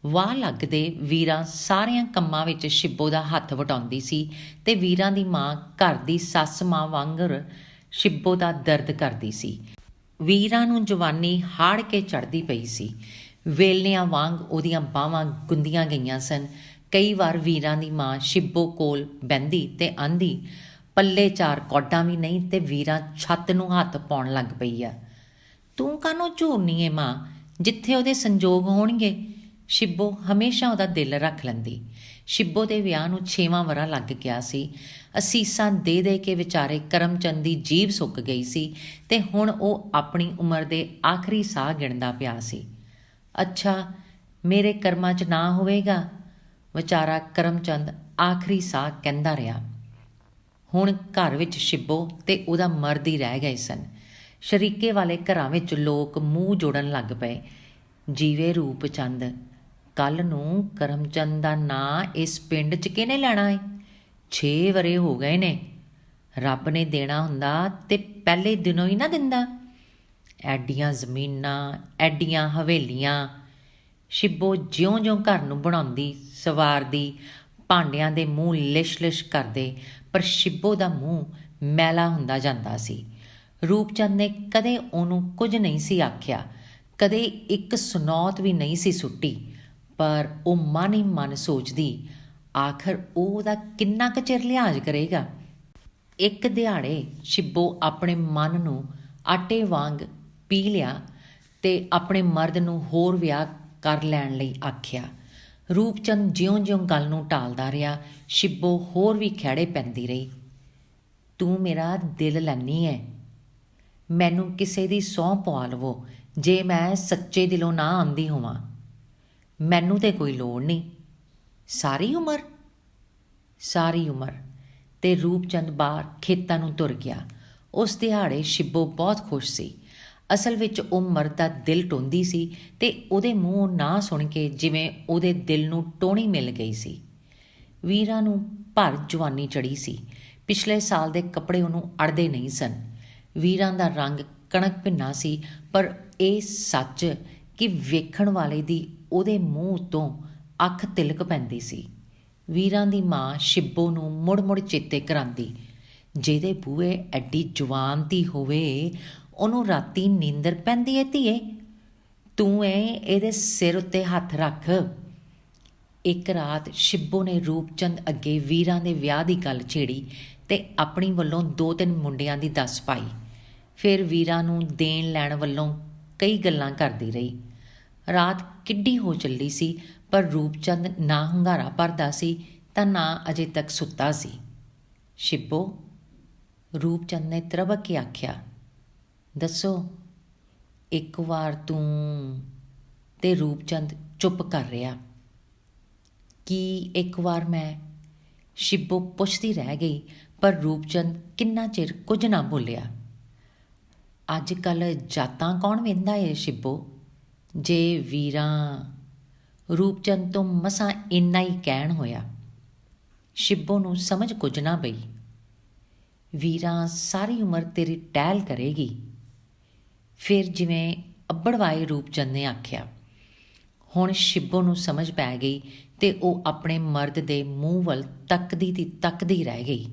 Speaker 1: ਵਾਹ ਲੱਗਦੇ ਵੀਰਾਂ ਸਾਰਿਆਂ ਕੰਮਾਂ ਵਿੱਚ ਸ਼ਿੱਬੋ ਦਾ ਹੱਥ ਵਟਾਉਂਦੀ ਸੀ ਤੇ ਵੀਰਾਂ ਦੀ ਮਾਂ ਘਰ ਦੀ ਸੱਸ ਮਾਂ ਵਾਂਗਰ ਸ਼ਿੱਬੋ ਦਾ ਦਰਦ ਕਰਦੀ ਸੀ। ਵੀਰਾਂ ਨੂੰ ਜਵਾਨੀ ਹਾੜ ਕੇ ਚੜ੍ਹਦੀ ਪਈ ਸੀ। ਵੇਲਣਿਆਂ ਵਾਂਗ ਉਹਦੀਆਂ ਬਾਹਾਂ ਗੁੰਦੀਆਂ ਗਈਆਂ ਸਨ। ਕਈ ਵਾਰ ਵੀਰਾਂ ਦੀ ਮਾਂ ਸ਼ਿੱਬੋ ਕੋਲ ਬਹਿੰਦੀ ਤੇ ਆਂਦੀ, ਪੱਲੇ ਚਾਰ ਕੌਡਾਂ ਵੀ ਨਹੀਂ ਤੇ ਵੀਰਾਂ ਛੱਤ ਨੂੰ ਹੱਥ ਪਾਉਣ ਲੱਗ ਪਈ ਆ। ਤੂੰ ਕਾਹਨੂੰ ਝੂਰਨੀ ਏ ਮਾਂ, ਜਿੱਥੇ ਉਹਦੇ ਸੰਜੋਗ ਹੋਣਗੇ। ਸ਼ਿੱਬੋ ਹਮੇਸ਼ਾ ਉਹਦਾ ਦਿਲ ਰੱਖ ਲੈਂਦੀ। ਸ਼ਿੱਬੋ ਦੇ ਵਿਆਹ ਨੂੰ 6ਵਾਂ ਵਰ੍ਹਾ ਲੱਗ ਗਿਆ ਸੀ। ਅਸੀਸਾਂ ਦੇ ਦੇ ਕੇ ਵਿਚਾਰੇ ਕਰਮਚੰਦ ਦੀ ਜੀਭ ਸੁੱਕ ਗਈ ਸੀ ਤੇ ਹੁਣ ਉਹ ਆਪਣੀ ਉਮਰ ਦੇ ਆਖਰੀ ਸਾਹ ਗਿਣਦਾ ਪਿਆ ਸੀ। ਅੱਛਾ, ਮੇਰੇ ਕਰਮਾਂ 'ਚ ਨਾ ਹੋਵੇਗਾ, ਵਿਚਾਰਾ ਕਰਮਚੰਦ ਆਖਰੀ ਸਾਹ ਕਹਿੰਦਾ ਰਿਹਾ। ਹੁਣ ਘਰ ਵਿੱਚ ਸ਼ਿੱਬੋ ਤੇ ਉਹਦਾ ਮਰਦ ਹੀ ਰਹਿ ਗਏ ਸਨ। ਸ਼ਰੀਕੇ ਵਾਲੇ ਘਰਾਂ ਵਿੱਚ ਲੋਕ ਮੂੰਹ ਜੋੜਨ ਲੱਗ ਪਏ। ਜੀਵੇ ਰੂਪਚੰਦ, ਕੱਲ੍ਹ ਨੂੰ ਕਰਮਚੰਦ ਦਾ ਨਾਂ ਇਸ ਪਿੰਡ 'ਚ ਕਿਹਨੇ ਲੈਣਾ ਏ? 6 ਵਰ੍ਹੇ ਹੋ ਗਏ ਨੇ। ਰੱਬ ਨੇ ਦੇਣਾ ਹੁੰਦਾ ਤੇ ਪਹਿਲੇ ਦਿਨੋਂ ਹੀ ਨਾ ਦਿੰਦਾ। ਐਡੀਆਂ ਜ਼ਮੀਨਾਂ, ਐਡੀਆਂ ਹਵੇਲੀਆਂ। ਸ਼ਿੱਬੋ ਜਿਉਂ-ਜਿਉਂ ਘਰ ਨੂੰ ਬਣਾਉਂਦੀ ਸਵਾਰਦੀ, ਭਾਂਡਿਆਂ ਦੇ ਮੂੰਹ ਲਿਸ਼-ਲਿਸ਼ ਕਰਦੇ, ਪਰ ਸ਼ਿੱਬੋ ਦਾ ਮੂੰਹ ਮੈਲਾ ਹੁੰਦਾ ਜਾਂਦਾ ਸੀ। ਰੂਪਚੰਦ ਨੇ ਕਦੇ ਉਹਨੂੰ ਕੁਝ ਨਹੀਂ ਸੀ ਆਖਿਆ, ਕਦੇ ਇੱਕ ਸੁਨੌਤ ਵੀ ਨਹੀਂ ਸੀ ਸੁੱਟੀ, ਪਰ ਉਹ ਮਨ ਹੀ ਮਨ ਸੋਚਦੀ, ਆਖਰ ਉਹ ਉਹਦਾ ਕਿੰਨਾ ਕੁ ਚਿਰ ਲਿਹਾਜ਼ ਕਰੇਗਾ। ਇੱਕ ਦਿਹਾੜੇ ਸ਼ਿੱਬੋ ਆਪਣੇ ਮਨ ਨੂੰ ਆਟੇ ਵਾਂਗ ਪੀ ਲਿਆ ਤੇ ਆਪਣੇ ਮਰਦ ਨੂੰ ਹੋਰ ਵਿਆਹ ਕਰ ਲੈਣ ਲਈ ਆਖਿਆ। ਰੂਪਚੰਦ ਜਿਉਂ-ਜਿਉਂ ਗੱਲ ਨੂੰ ਟਾਲਦਾ ਰਿਹਾ, ਸ਼ਿੱਬੋ ਹੋਰ ਵੀ ਖਹਿੜੇ ਪੈਂਦੀ ਰਹੀ। ਤੂੰ ਮੇਰਾ ਦਿਲ ਲੈਨੀ ਐ, ਮੈਨੂੰ ਕਿਸੇ ਦੀ ਸਹੁੰ ਪਵਾ ਲਵੋ ਜੇ ਮੈਂ ਸੱਚੇ ਦਿਲੋਂ ਨਾ ਆਂਦੀ ਹੋਵਾਂ। ਮੈਨੂੰ ਤੇ ਕੋਈ ਲੋੜ ਨਹੀਂ। ਸਾਰੀ ਉਮਰ? ਸਾਰੀ ਉਮਰ। ਤੇ ਰੂਪਚੰਦ ਬਾਹਰ ਖੇਤਾਂ ਨੂੰ ਤੁਰ ਗਿਆ। ਉਸ ਦਿਹਾੜੇ ਸ਼ਿੱਬੋ ਬਹੁਤ ਖੁਸ਼ ਸੀ। ਅਸਲ ਵਿੱਚ ਉਹ ਮਰਦ ਦਾ ਦਿਲ ਟੋਂਦੀ ਸੀ ਤੇ ਉਹਦੇ ਮੂੰਹੋਂ ਨਾ ਸੁਣ ਕੇ ਜਿਵੇਂ ਉਹਦੇ ਦਿਲ ਨੂੰ ਟੋਣੀ ਮਿਲ ਗਈ ਸੀ। ਵੀਰਾਂ ਨੂੰ ਭਰ ਜਵਾਨੀ ਚੜ੍ਹੀ ਸੀ। ਪਿਛਲੇ ਸਾਲ ਦੇ ਕੱਪੜੇ ਉਹਨੂੰ ਅੜਦੇ ਨਹੀਂ ਸਨ। ਵੀਰਾਂ ਦਾ ਰੰਗ ਕਣਕ ਭਿੰਨਾ ਸੀ, ਪਰ ਇਹ ਸੱਚ ਕਿ ਵੇਖਣ ਵਾਲੇ ਦੀ ਉਹਦੇ ਮੂੰਹ ਉੱਤੋਂ ਅੱਖ ਤਿਲਕ ਪੈਂਦੀ ਸੀ। ਵੀਰਾਂ ਦੀ ਮਾਂ ਸ਼ਿੱਬੋ ਨੂੰ ਮੁੜ-ਮੁੜ ਚੇਤੇ ਕਰਾਂਦੀ, ਜਿਹਦੇ ਬੂਹੇ ਐਡੀ ਜਵਾਨ ਧੀ ਹੋਵੇ, ਉਹਨੂੰ ਰਾਤੀ ਨੀਂਦਰ ਪੈਂਦੀ ਏ ਧੀਏ, ਤੂੰ ਇਹਦੇ ਸਿਰ ਉੱਤੇ ਹੱਥ ਰੱਖ। ਇੱਕ ਰਾਤ ਸ਼ਿੱਬੋ ਨੇ ਰੂਪਚੰਦ ਅੱਗੇ ਵੀਰਾਂ ਦੇ ਵਿਆਹ ਦੀ ਗੱਲ ਛੇੜੀ ਤੇ ਆਪਣੀ ਵੱਲੋਂ 2-3 ਮੁੰਡਿਆਂ ਦੀ ਦੱਸ ਪਾਈ। ਫਿਰ ਵੀਰਾਂ ਨੂੰ ਦੇਣ ਲੈਣ ਵੱਲੋਂ ਕਈ ਗੱਲਾਂ ਕਰਦੀ ਰਹੀ। ਰਾਤ ਕਿੱਡੀ ਹੋ ਚੱਲੀ ਸੀ, ਪਰ ਰੂਪਚੰਦ ਨਾ ਹੁੰਗਾਰਾ ਭਰਦਾ ਸੀ ਤਾਂ ਨਾ ਅਜੇ ਤੱਕ ਸੁੱਤਾ ਸੀ। ਸ਼ਿੱਬੋ, ਰੂਪਚੰਦ ਨੇ ਤਰਬਕ ਕੇ ਆਖਿਆ, ਦੱਸੋ ਇੱਕ ਵਾਰ ਤੂੰ। ਤੇ ਰੂਪਚੰਦ ਚੁੱਪ ਕਰ ਰਿਹਾ। ਕੀ ਇੱਕ ਵਾਰ ਮੈਂ? ਸ਼ਿੱਬੋ ਪੁੱਛਦੀ ਰਹਿ ਗਈ, ਪਰ ਰੂਪਚੰਦ ਕਿੰਨਾ ਚਿਰ ਕੁਝ ਨਾ ਬੋਲਿਆ। ਅੱਜ ਕੱਲ੍ਹ ਜਾਤਾਂ ਕੌਣ ਵੇਂਦਾ ਏ ਸ਼ਿੱਬੋ? ਜੇ ਵੀਰਾਂ। ਰੂਪਚੰਦ ਤੋਂ ਮਸਾਂ ਇੰਨਾ ਹੀ ਕਹਿਣ ਹੋਇਆ। ਸ਼ਿੱਬੋ ਨੂੰ ਸਮਝ ਕੁਝ ਨਾ ਪਈ। ਵੀਰਾਂ ਸਾਰੀ ਉਮਰ ਤੇਰੀ ਟਹਿਲ ਕਰੇਗੀ। ਫਿਰ ਜਿਵੇਂ ਅੱਬੜਵਾਏ ਰੂਪਚੰਦ ਨੇ ਆਖਿਆ। ਹੁਣ ਸ਼ਿੱਬੋ ਨੂੰ ਸਮਝ ਪੈ ਗਈ ਤੇ ਉਹ ਆਪਣੇ ਮਰਦ ਦੇ ਮੂੰਹ ਵੱਲ ਤੱਕਦੀ ਦੀ ਤੱਕਦੀ ਰਹਿ ਗਈ।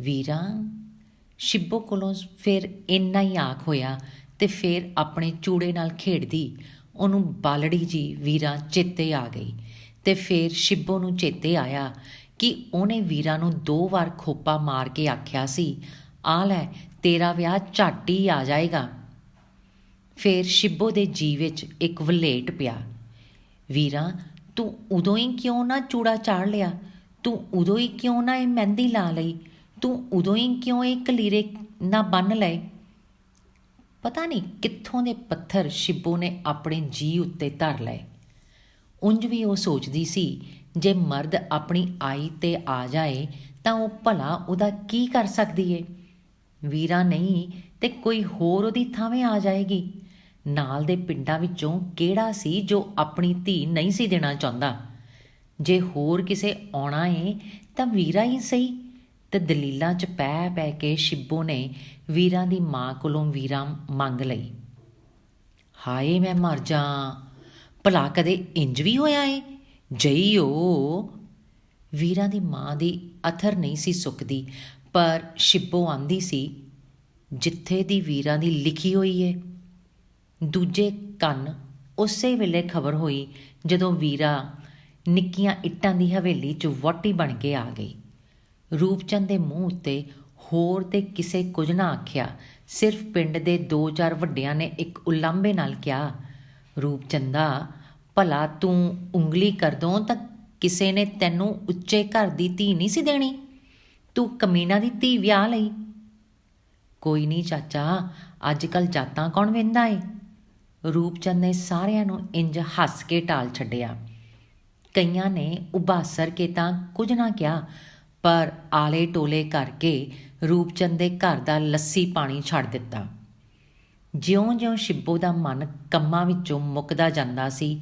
Speaker 1: ਵੀਰਾਂ? ਸ਼ਿੱਬੋ ਕੋਲੋਂ ਫਿਰ ਇੰਨਾ ਹੀ ਆਖ ਹੋਇਆ ਤੇ ਫਿਰ ਆਪਣੇ ਚੂੜੇ ਨਾਲ ਖੇਡਦੀ ਉਹਨੂੰ ਬਾਲੜੀ ਜੀ ਵੀਰਾਂ ਚੇਤੇ ਆ ਗਈ। ਤੇ ਫਿਰ ਸ਼ਿੱਬੋ ਨੂੰ ਚੇਤੇ ਆਇਆ ਕਿ ਉਹਨੇ ਵੀਰਾਂ ਨੂੰ 2 ਵਾਰ ਖੋਪਾ ਮਾਰ ਕੇ ਆਖਿਆ ਸੀ, ਆ ਲੈ ਤੇਰਾ ਵਿਆਹ ਝੱਟ ਹੀ ਆ ਜਾਏਗਾ। ਫਿਰ ਸ਼ਿੱਬੋ ਦੇ ਜੀ ਵਿੱਚ ਇੱਕ ਵਲੇਟ ਪਿਆ। ਵੀਰਾਂ, ਤੂੰ ਉਦੋਂ ਹੀ ਕਿਉਂ ਨਾ ਚੂੜਾ ਚਾੜ ਲਿਆ? ਤੂੰ ਉਦੋਂ ਹੀ ਕਿਉਂ ਨਾ ਇਹ ਮਹਿੰਦੀ ਲਾ ਲਈ? ਤੂੰ ਉਦੋਂ ਹੀ ਕਿਉਂ ਇਹ ਕਲੀਰੇ ਨਾ ਬੰਨ੍ਹ ਲਏ? ਪਤਾ ਨਹੀਂ ਕਿੱਥੋਂ ਦੇ ਪੱਥਰ ਸ਼ਿੱਬੋ ਨੇ ਆਪਣੇ ਜੀ ਉੱਤੇ ਧਰ ਲਏ। ਉਂਝ ਵੀ ਉਹ ਸੋਚਦੀ ਸੀ, ਜੇ ਮਰਦ ਆਪਣੀ ਆਈ 'ਤੇ ਆ ਜਾਏ ਤਾਂ ਉਹ ਭਲਾ ਉਹਦਾ ਕੀ ਕਰ ਸਕਦੀ ਏ? ਵੀਰਾਂ ਨਹੀਂ ਤੇ ਕੋਈ ਹੋਰ ਉਹਦੀ ਥਾਵੇਂ ਆ ਜਾਏਗੀ। ਨਾਲ ਦੇ ਪਿੰਡਾਂ ਵਿੱਚੋਂ ਕਿਹੜਾ ਸੀ ਜੋ ਆਪਣੀ ਧੀ ਨਹੀਂ ਸੀ ਦੇਣਾ ਚਾਹੁੰਦਾ? ਜੇ ਹੋਰ ਕਿਸੇ ਆਉਣਾ ਏ ਤਾਂ ਵੀਰਾ ਹੀ ਸਹੀ। ਤੇ ਦਲੀਲਾਂ 'ਚ ਪੈ ਪੈ ਕੇ ਸ਼ਿੱਬੋ ਨੇ ਵੀਰਾਂ ਦੀ ਮਾਂ ਕੋਲੋਂ ਵੀਰਾਂ ਮੰਗ ਲਈ। ਹਾਏ ਮੈਂ ਮਰ ਜਾ, ਭਲਾ ਕਦੇ ਇੰਜ ਵੀ ਹੋਇਆ ਏ? ਜਈ ਓ। ਵੀਰਾਂ ਦੀ ਮਾਂ ਦੀ ਅਥਰ ਨਹੀਂ ਸੀ ਸੁੱਕਦੀ, ਪਰ ਸ਼ਿੱਬੋ ਆਂਦੀ ਸੀ, ਜਿੱਥੇ ਦੀ ਵੀਰਾਂ ਦੀ ਲਿਖੀ ਹੋਈ ਏ। ਦੂਜੇ ਕੰਨ ਉਸੇ ਵੇਲੇ ਖਬਰ ਹੋਈ ਜਦੋਂ ਵੀਰਾ ਨਿੱਕੀਆਂ ਇੱਟਾਂ ਦੀ ਹਵੇਲੀ 'ਚ ਵਹੁਟੀ ਬਣ ਕੇ ਆ ਗਈ। ਰੂਪਚੰਦ ਦੇ ਮੂੰਹ ਉੱਤੇ ਹੋਰ ਤੇ ਕਿਸੇ ਕੁਝ ਨਾ ਆਖਿਆ, ਸਿਰਫ ਪਿੰਡ ਦੇ 2-4 ਵੱਡਿਆਂ ਨੇ ਇੱਕ ਉਲਾਂਭੇ ਨਾਲ ਕਿਹਾ, ਰੂਪਚੰਦਾ, ਭਲਾ ਤੂੰ ਉਂਗਲੀ ਕਰਦੋਂ ਤਾਂ ਕਿਸੇ ਨੇ ਤੈਨੂੰ ਉੱਚੇ ਘਰ ਦੀ ਧੀ ਨਹੀਂ ਸੀ ਦੇਣੀ? ਤੂੰ ਕਮੀਨਾ ਦੀ ਧੀ ਵਿਆਹ ਲਈ। ਕੋਈ ਨਹੀਂ ਚਾਚਾ, ਅੱਜ ਕੱਲ੍ਹ ਜਾਤਾਂ ਕੌਣ ਵਹਿੰਦਾ ਏ? ਰੂਪਚੰਦ ਨੇ ਸਾਰਿਆਂ ਨੂੰ ਇੰਜ ਹੱਸ ਕੇ ਟਾਲ ਛੱਡਿਆ। ਕਈਆਂ ਨੇ ਉਬਾਸਰ ਕੇ ਤਾਂ ਕੁਝ ਨਾ ਕਿਹਾ, ਪਰ ਆਲੇ ਟੋਲੇ ਕਰਕੇ ਰੂਪਚੰਦ ਦੇ ਘਰ ਦਾ ਲੱਸੀ ਪਾਣੀ ਛੱਡ ਦਿੱਤਾ। ਜਿਉਂ-ਜਿਉਂ ਸ਼ਿੱਬੋ ਦਾ ਮਨ ਕੰਮਾਂ ਵਿੱਚੋਂ ਮੁੱਕਦਾ ਜਾਂਦਾ ਸੀ,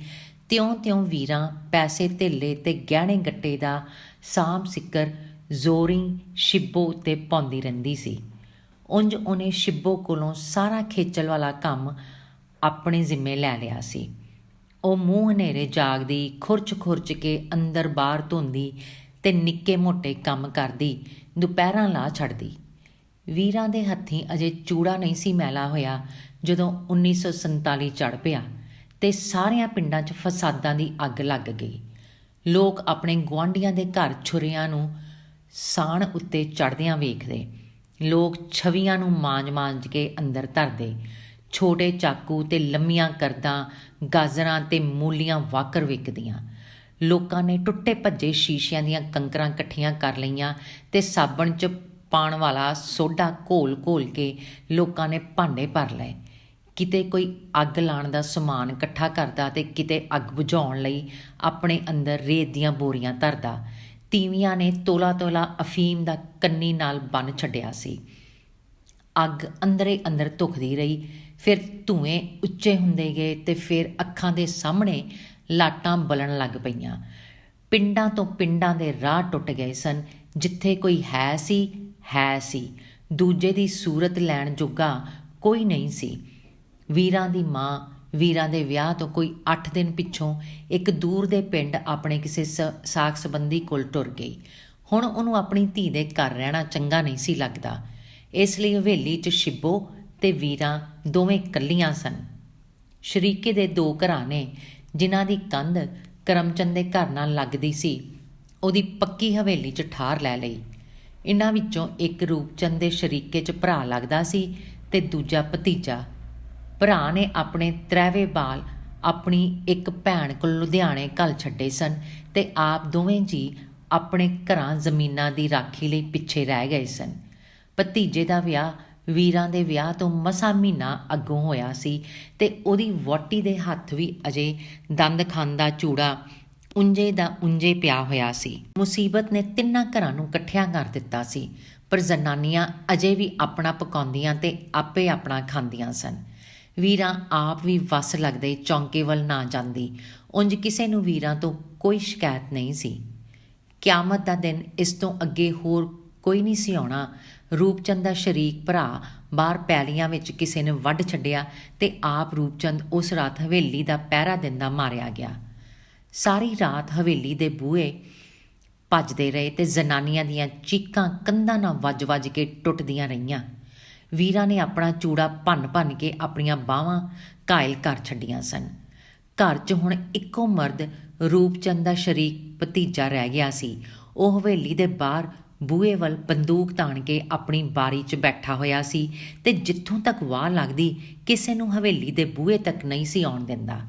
Speaker 1: ਤਿਉਂ-ਤਿਉਂ ਵੀਰਾਂ ਪੈਸੇ ਧੇਲੇ ਤੇ ਗਹਿਣੇ ਗੱਟੇ ਦਾ ਸਾਂਭ ਸਿੱਕਰ ਜ਼ੋਰੀ ਸ਼ਿੱਬੋ ਉੱਤੇ ਪਾਉਂਦੀ ਰਹਿੰਦੀ ਸੀ। ਉਂਝ ਉਹਨੇ ਸ਼ਿੱਬੋ ਕੋਲੋਂ ਸਾਰਾ ਖੇਚਲ ਵਾਲਾ ਕੰਮ ਆਪਣੇ ਜ਼ਿੰਮੇ ਲੈ ਲਿਆ ਸੀ। ਉਹ ਮੂੰਹ ਹਨੇਰੇ ਜਾਗਦੀ, ਖੁਰਚ-ਖੁਰਚ ਕੇ ਅੰਦਰ ਬਾਹਰ ਧੋਂਦੀ ਤੇ ਨਿੱਕੇ ਮੋਟੇ ਕੰਮ ਕਰਦੀ, ਦੁਪਹਿਰਾਂ ਲਾ ਛੱਡਦੀ। ਵੀਰਾਂ ਦੇ ਹੱਥੀਂ ਅਜੇ ਚੂੜਾ ਨਹੀਂ ਸੀ ਮੈਲਾ ਹੋਇਆ ਜਦੋਂ 1947 ਚੜ੍ਹ ਪਿਆ ਤੇ ਸਾਰਿਆਂ ਪਿੰਡਾਂ 'ਚ ਫਸਾਦਾਂ ਦੀ ਅੱਗ ਲੱਗ ਗਈ। ਲੋਕ ਆਪਣੇ ਗੁਆਂਢੀਆਂ ਦੇ ਘਰ ਛੁਰਿਆਂ ਨੂੰ ਸਾਣ ਉੱਤੇ ਚੜ੍ਹਦਿਆਂ ਵੇਖਦੇ। ਲੋਕ ਛਵੀਆਂ ਨੂੰ ਮਾਂਜ-ਮਾਂਜ ਕੇ ਅੰਦਰ ਧਰਦੇ। ਛੋਟੇ ਚਾਕੂ ਤੇ ਲੰਮੀਆਂ ਕਰਦਾਂ, ਗਾਜਰਾਂ ਤੇ ਮੂਲੀਆਂ ਵਾਕਰ ਵਿਕਦੀਆਂ। ਲੋਕਾਂ ਨੇ ਟੁੱਟੇ ਭੱਜੇ ਸ਼ੀਸ਼ਿਆਂ ਦੀਆਂ ਕੰਕਰਾਂ ਇਕੱਠੀਆਂ ਕਰ ਲਈਆਂ ਤੇ ਸਾਬਣ 'ਚ ਪਾਉਣ ਵਾਲਾ ਸੋਡਾ ਘੋਲ-ਘੋਲ ਕੇ ਲੋਕਾਂ ਨੇ ਭਾਂਡੇ ਭਰ ਲਏ। ਕਿਤੇ ਕੋਈ ਅੱਗ ਲਾਉਣ ਦਾ ਸਮਾਨ ਇਕੱਠਾ ਕਰਦਾ ਤੇ ਕਿਤੇ ਅੱਗ ਬੁਝਾਉਣ ਲਈ ਆਪਣੇ ਅੰਦਰ ਰੇਤ ਦੀਆਂ ਬੋਰੀਆਂ ਧਰਦਾ। ਤੀਵੀਆਂ ਨੇ ਤੋਲਾ-ਤੋਲਾ ਅਫੀਮ ਦਾ ਕੰਨੀ ਨਾਲ ਬੰਨ੍ਹ ਛੱਡਿਆ ਸੀ। ਅੱਗ ਅੰਦਰੇ ਅੰਦਰ ਧੁਖਦੀ ਰਹੀ, ਫਿਰ ਧੂੰਏਂ ਉੱਚੇ ਹੁੰਦੇ ਗਏ ਤੇ ਫਿਰ ਅੱਖਾਂ ਦੇ ਸਾਹਮਣੇ ਲਾਟਾਂ ਬਲਣ ਲੱਗ ਪਈਆਂ। ਪਿੰਡਾਂ ਤੋਂ ਪਿੰਡਾਂ ਦੇ ਰਾਹ ਟੁੱਟ ਗਏ ਸਨ। ਜਿੱਥੇ ਕੋਈ ਹੈ ਸੀ, ਦੂਜੇ ਦੀ ਸੂਰਤ ਲੈਣ ਜੋਗਾ ਕੋਈ ਨਹੀਂ ਸੀ। ਵੀਰਾਂ ਦੀ ਮਾਂ ਵੀਰਾਂ ਦੇ ਵਿਆਹ ਤੋਂ ਕੋਈ 8 ਦਿਨ ਪਿੱਛੋਂ ਇੱਕ ਦੂਰ ਦੇ ਪਿੰਡ ਆਪਣੇ ਕਿਸੇ ਸਾਕ ਸੰਬੰਧੀ ਕੋਲ ਟੁਰ ਗਈ। ਹੁਣ ਉਹਨੂੰ ਆਪਣੀ ਧੀ ਦੇ ਘਰ ਰਹਿਣਾ ਚੰਗਾ ਨਹੀਂ ਸੀ ਲੱਗਦਾ, ਇਸ ਲਈ ਹਵੇਲੀ 'ਚ ਸ਼ਿੱਬੋ ਤੇ ਵੀਰਾਂ ਦੋਵੇਂ ਇਕੱਲੀਆਂ ਸਨ। ਸ਼ਰੀਕੇ ਦੇ 2 ਘਰਾਂ ਨੇ, ਜਿਨ੍ਹਾਂ ਦੀ ਕੰਧ ਕਰਮਚੰਦ ਦੇ ਘਰ ਨਾਲ ਲੱਗਦੀ ਸੀ, ਉਹਦੀ ਪੱਕੀ ਹਵੇਲੀ 'ਚ ਠਾਰ ਲੈ ਲਈ। ਇਨ੍ਹਾਂ ਵਿੱਚੋਂ ਇੱਕ ਰੂਪਚੰਦ ਦੇ ਸ਼ਰੀਕੇ 'ਚ ਭਰਾ ਲੱਗਦਾ ਸੀ ਤੇ ਦੂਜਾ ਭਤੀਜਾ। ਭਰਾ ਨੇ ਆਪਣੇ 3ਵੇਂ ਬਾਲ ਆਪਣੀ ਇੱਕ ਭੈਣ ਕੋਲ ਲੁਧਿਆਣੇ ਘੱਲ ਛੱਡੇ ਸਨ ਤੇ ਆਪ ਦੋਵੇਂ ਜੀ ਆਪਣੇ ਘਰਾਂ ਜ਼ਮੀਨਾਂ ਦੀ ਰਾਖੀ ਲਈ ਪਿੱਛੇ ਰਹਿ ਗਏ ਸਨ। ਭਤੀਜੇ ਦਾ ਵਿਆਹ ਵੀਰਾਂ ਦੇ ਵਿਆਹ ਤੋਂ ਮਸਾਂ ਮਹੀਨਾ ਅੱਗੋਂ ਹੋਇਆ ਸੀ ਤੇ ਉਹਦੀ ਵਹੁਟੀ ਦੇ ਹੱਥ ਵੀ ਅਜੇ ਦੰਦ ਖਾਂਦਾ ਚੂੜਾ ਉਂਝੇ ਦਾ ਉਂਝੇ ਪਿਆ ਹੋਇਆ ਸੀ। ਮੁਸੀਬਤ ਨੇ 3 ਘਰਾਂ ਨੂੰ ਇਕੱਠਿਆਂ ਕਰ ਦਿੱਤਾ ਸੀ, ਪਰ ਜ਼ਨਾਨੀਆਂ ਅਜੇ ਵੀ ਆਪਣਾ ਪਕਾਉਂਦੀਆਂ ਤੇ ਆਪੇ ਆਪਣਾ ਖਾਂਦੀਆਂ ਸਨ। ਵੀਰਾਂ ਆਪ ਵੀ ਵਸ ਲੱਗਦੇ ਚੌਂਕੇ ਵੱਲ ਨਾ ਜਾਂਦੀ। ਉਂਝ ਕਿਸੇ ਨੂੰ ਵੀਰਾਂ ਤੋਂ ਕੋਈ ਸ਼ਿਕਾਇਤ ਨਹੀਂ ਸੀ। ਕਿਆਮਤ ਦਾ ਦਿਨ ਇਸ ਤੋਂ ਅੱਗੇ ਹੋਰ ਕੋਈ ਨਹੀਂ ਸੀ ਆਉਣਾ। ਰੂਪਚੰਦ ਦਾ ਸ਼ਰੀਕ ਭਰਾ ਬਾਹਰ ਪੈਲੀਆਂ ਵਿੱਚ ਕਿਸੇ ਨੇ ਵੱਢ ਛੱਡਿਆ ਤੇ ਆਪ ਰੂਪਚੰਦ ਉਸ ਰਾਤ ਹਵੇਲੀ ਦਾ ਪਹਿਰਾ ਦਿੰਦਾ ਮਾਰਿਆ ਗਿਆ। ਸਾਰੀ ਰਾਤ ਹਵੇਲੀ ਦੇ ਬੂਹੇ ਭੱਜਦੇ ਰਹੇ ਤੇ ਜ਼ਨਾਨੀਆਂ ਦੀਆਂ ਚੀਕਾਂ ਕੰਧਾਂ ਨਾਲ ਵੱਜ-ਵੱਜ ਕੇ ਟੁੱਟਦੀਆਂ ਰਹੀਆਂ। ਵੀਰਾਂ ਨੇ ਆਪਣਾ ਚੂੜਾ ਭੰਨ-ਭੰਨ ਕੇ ਆਪਣੀਆਂ ਬਾਹਾਂ ਘਾਇਲ ਕਰ ਛੱਡੀਆਂ ਸਨ। ਘਰ 'ਚ ਹੁਣ ਇੱਕੋ ਮਰਦ ਰੂਪਚੰਦ ਦਾ ਸ਼ਰੀਕ ਭਤੀਜਾ ਰਹਿ ਗਿਆ ਸੀ। ਉਹ ਹਵੇਲੀ ਦੇ ਬਾਹਰ ਬੂਹੇ ਵੱਲ ਬੰਦੂਕ ਤਾਣ ਕੇ ਆਪਣੀ ਬਾਰੀ 'ਚ ਬੈਠਾ ਹੋਇਆ ਸੀ ਤੇ ਜਿੱਥੋਂ ਤੱਕ ਵਾਹ ਲੱਗਦੀ ਕਿਸੇ ਨੂੰ ਹਵੇਲੀ ਦੇ ਬੂਹੇ ਤੱਕ ਨਹੀਂ ਸੀ ਆਉਣ ਦਿੰਦਾ।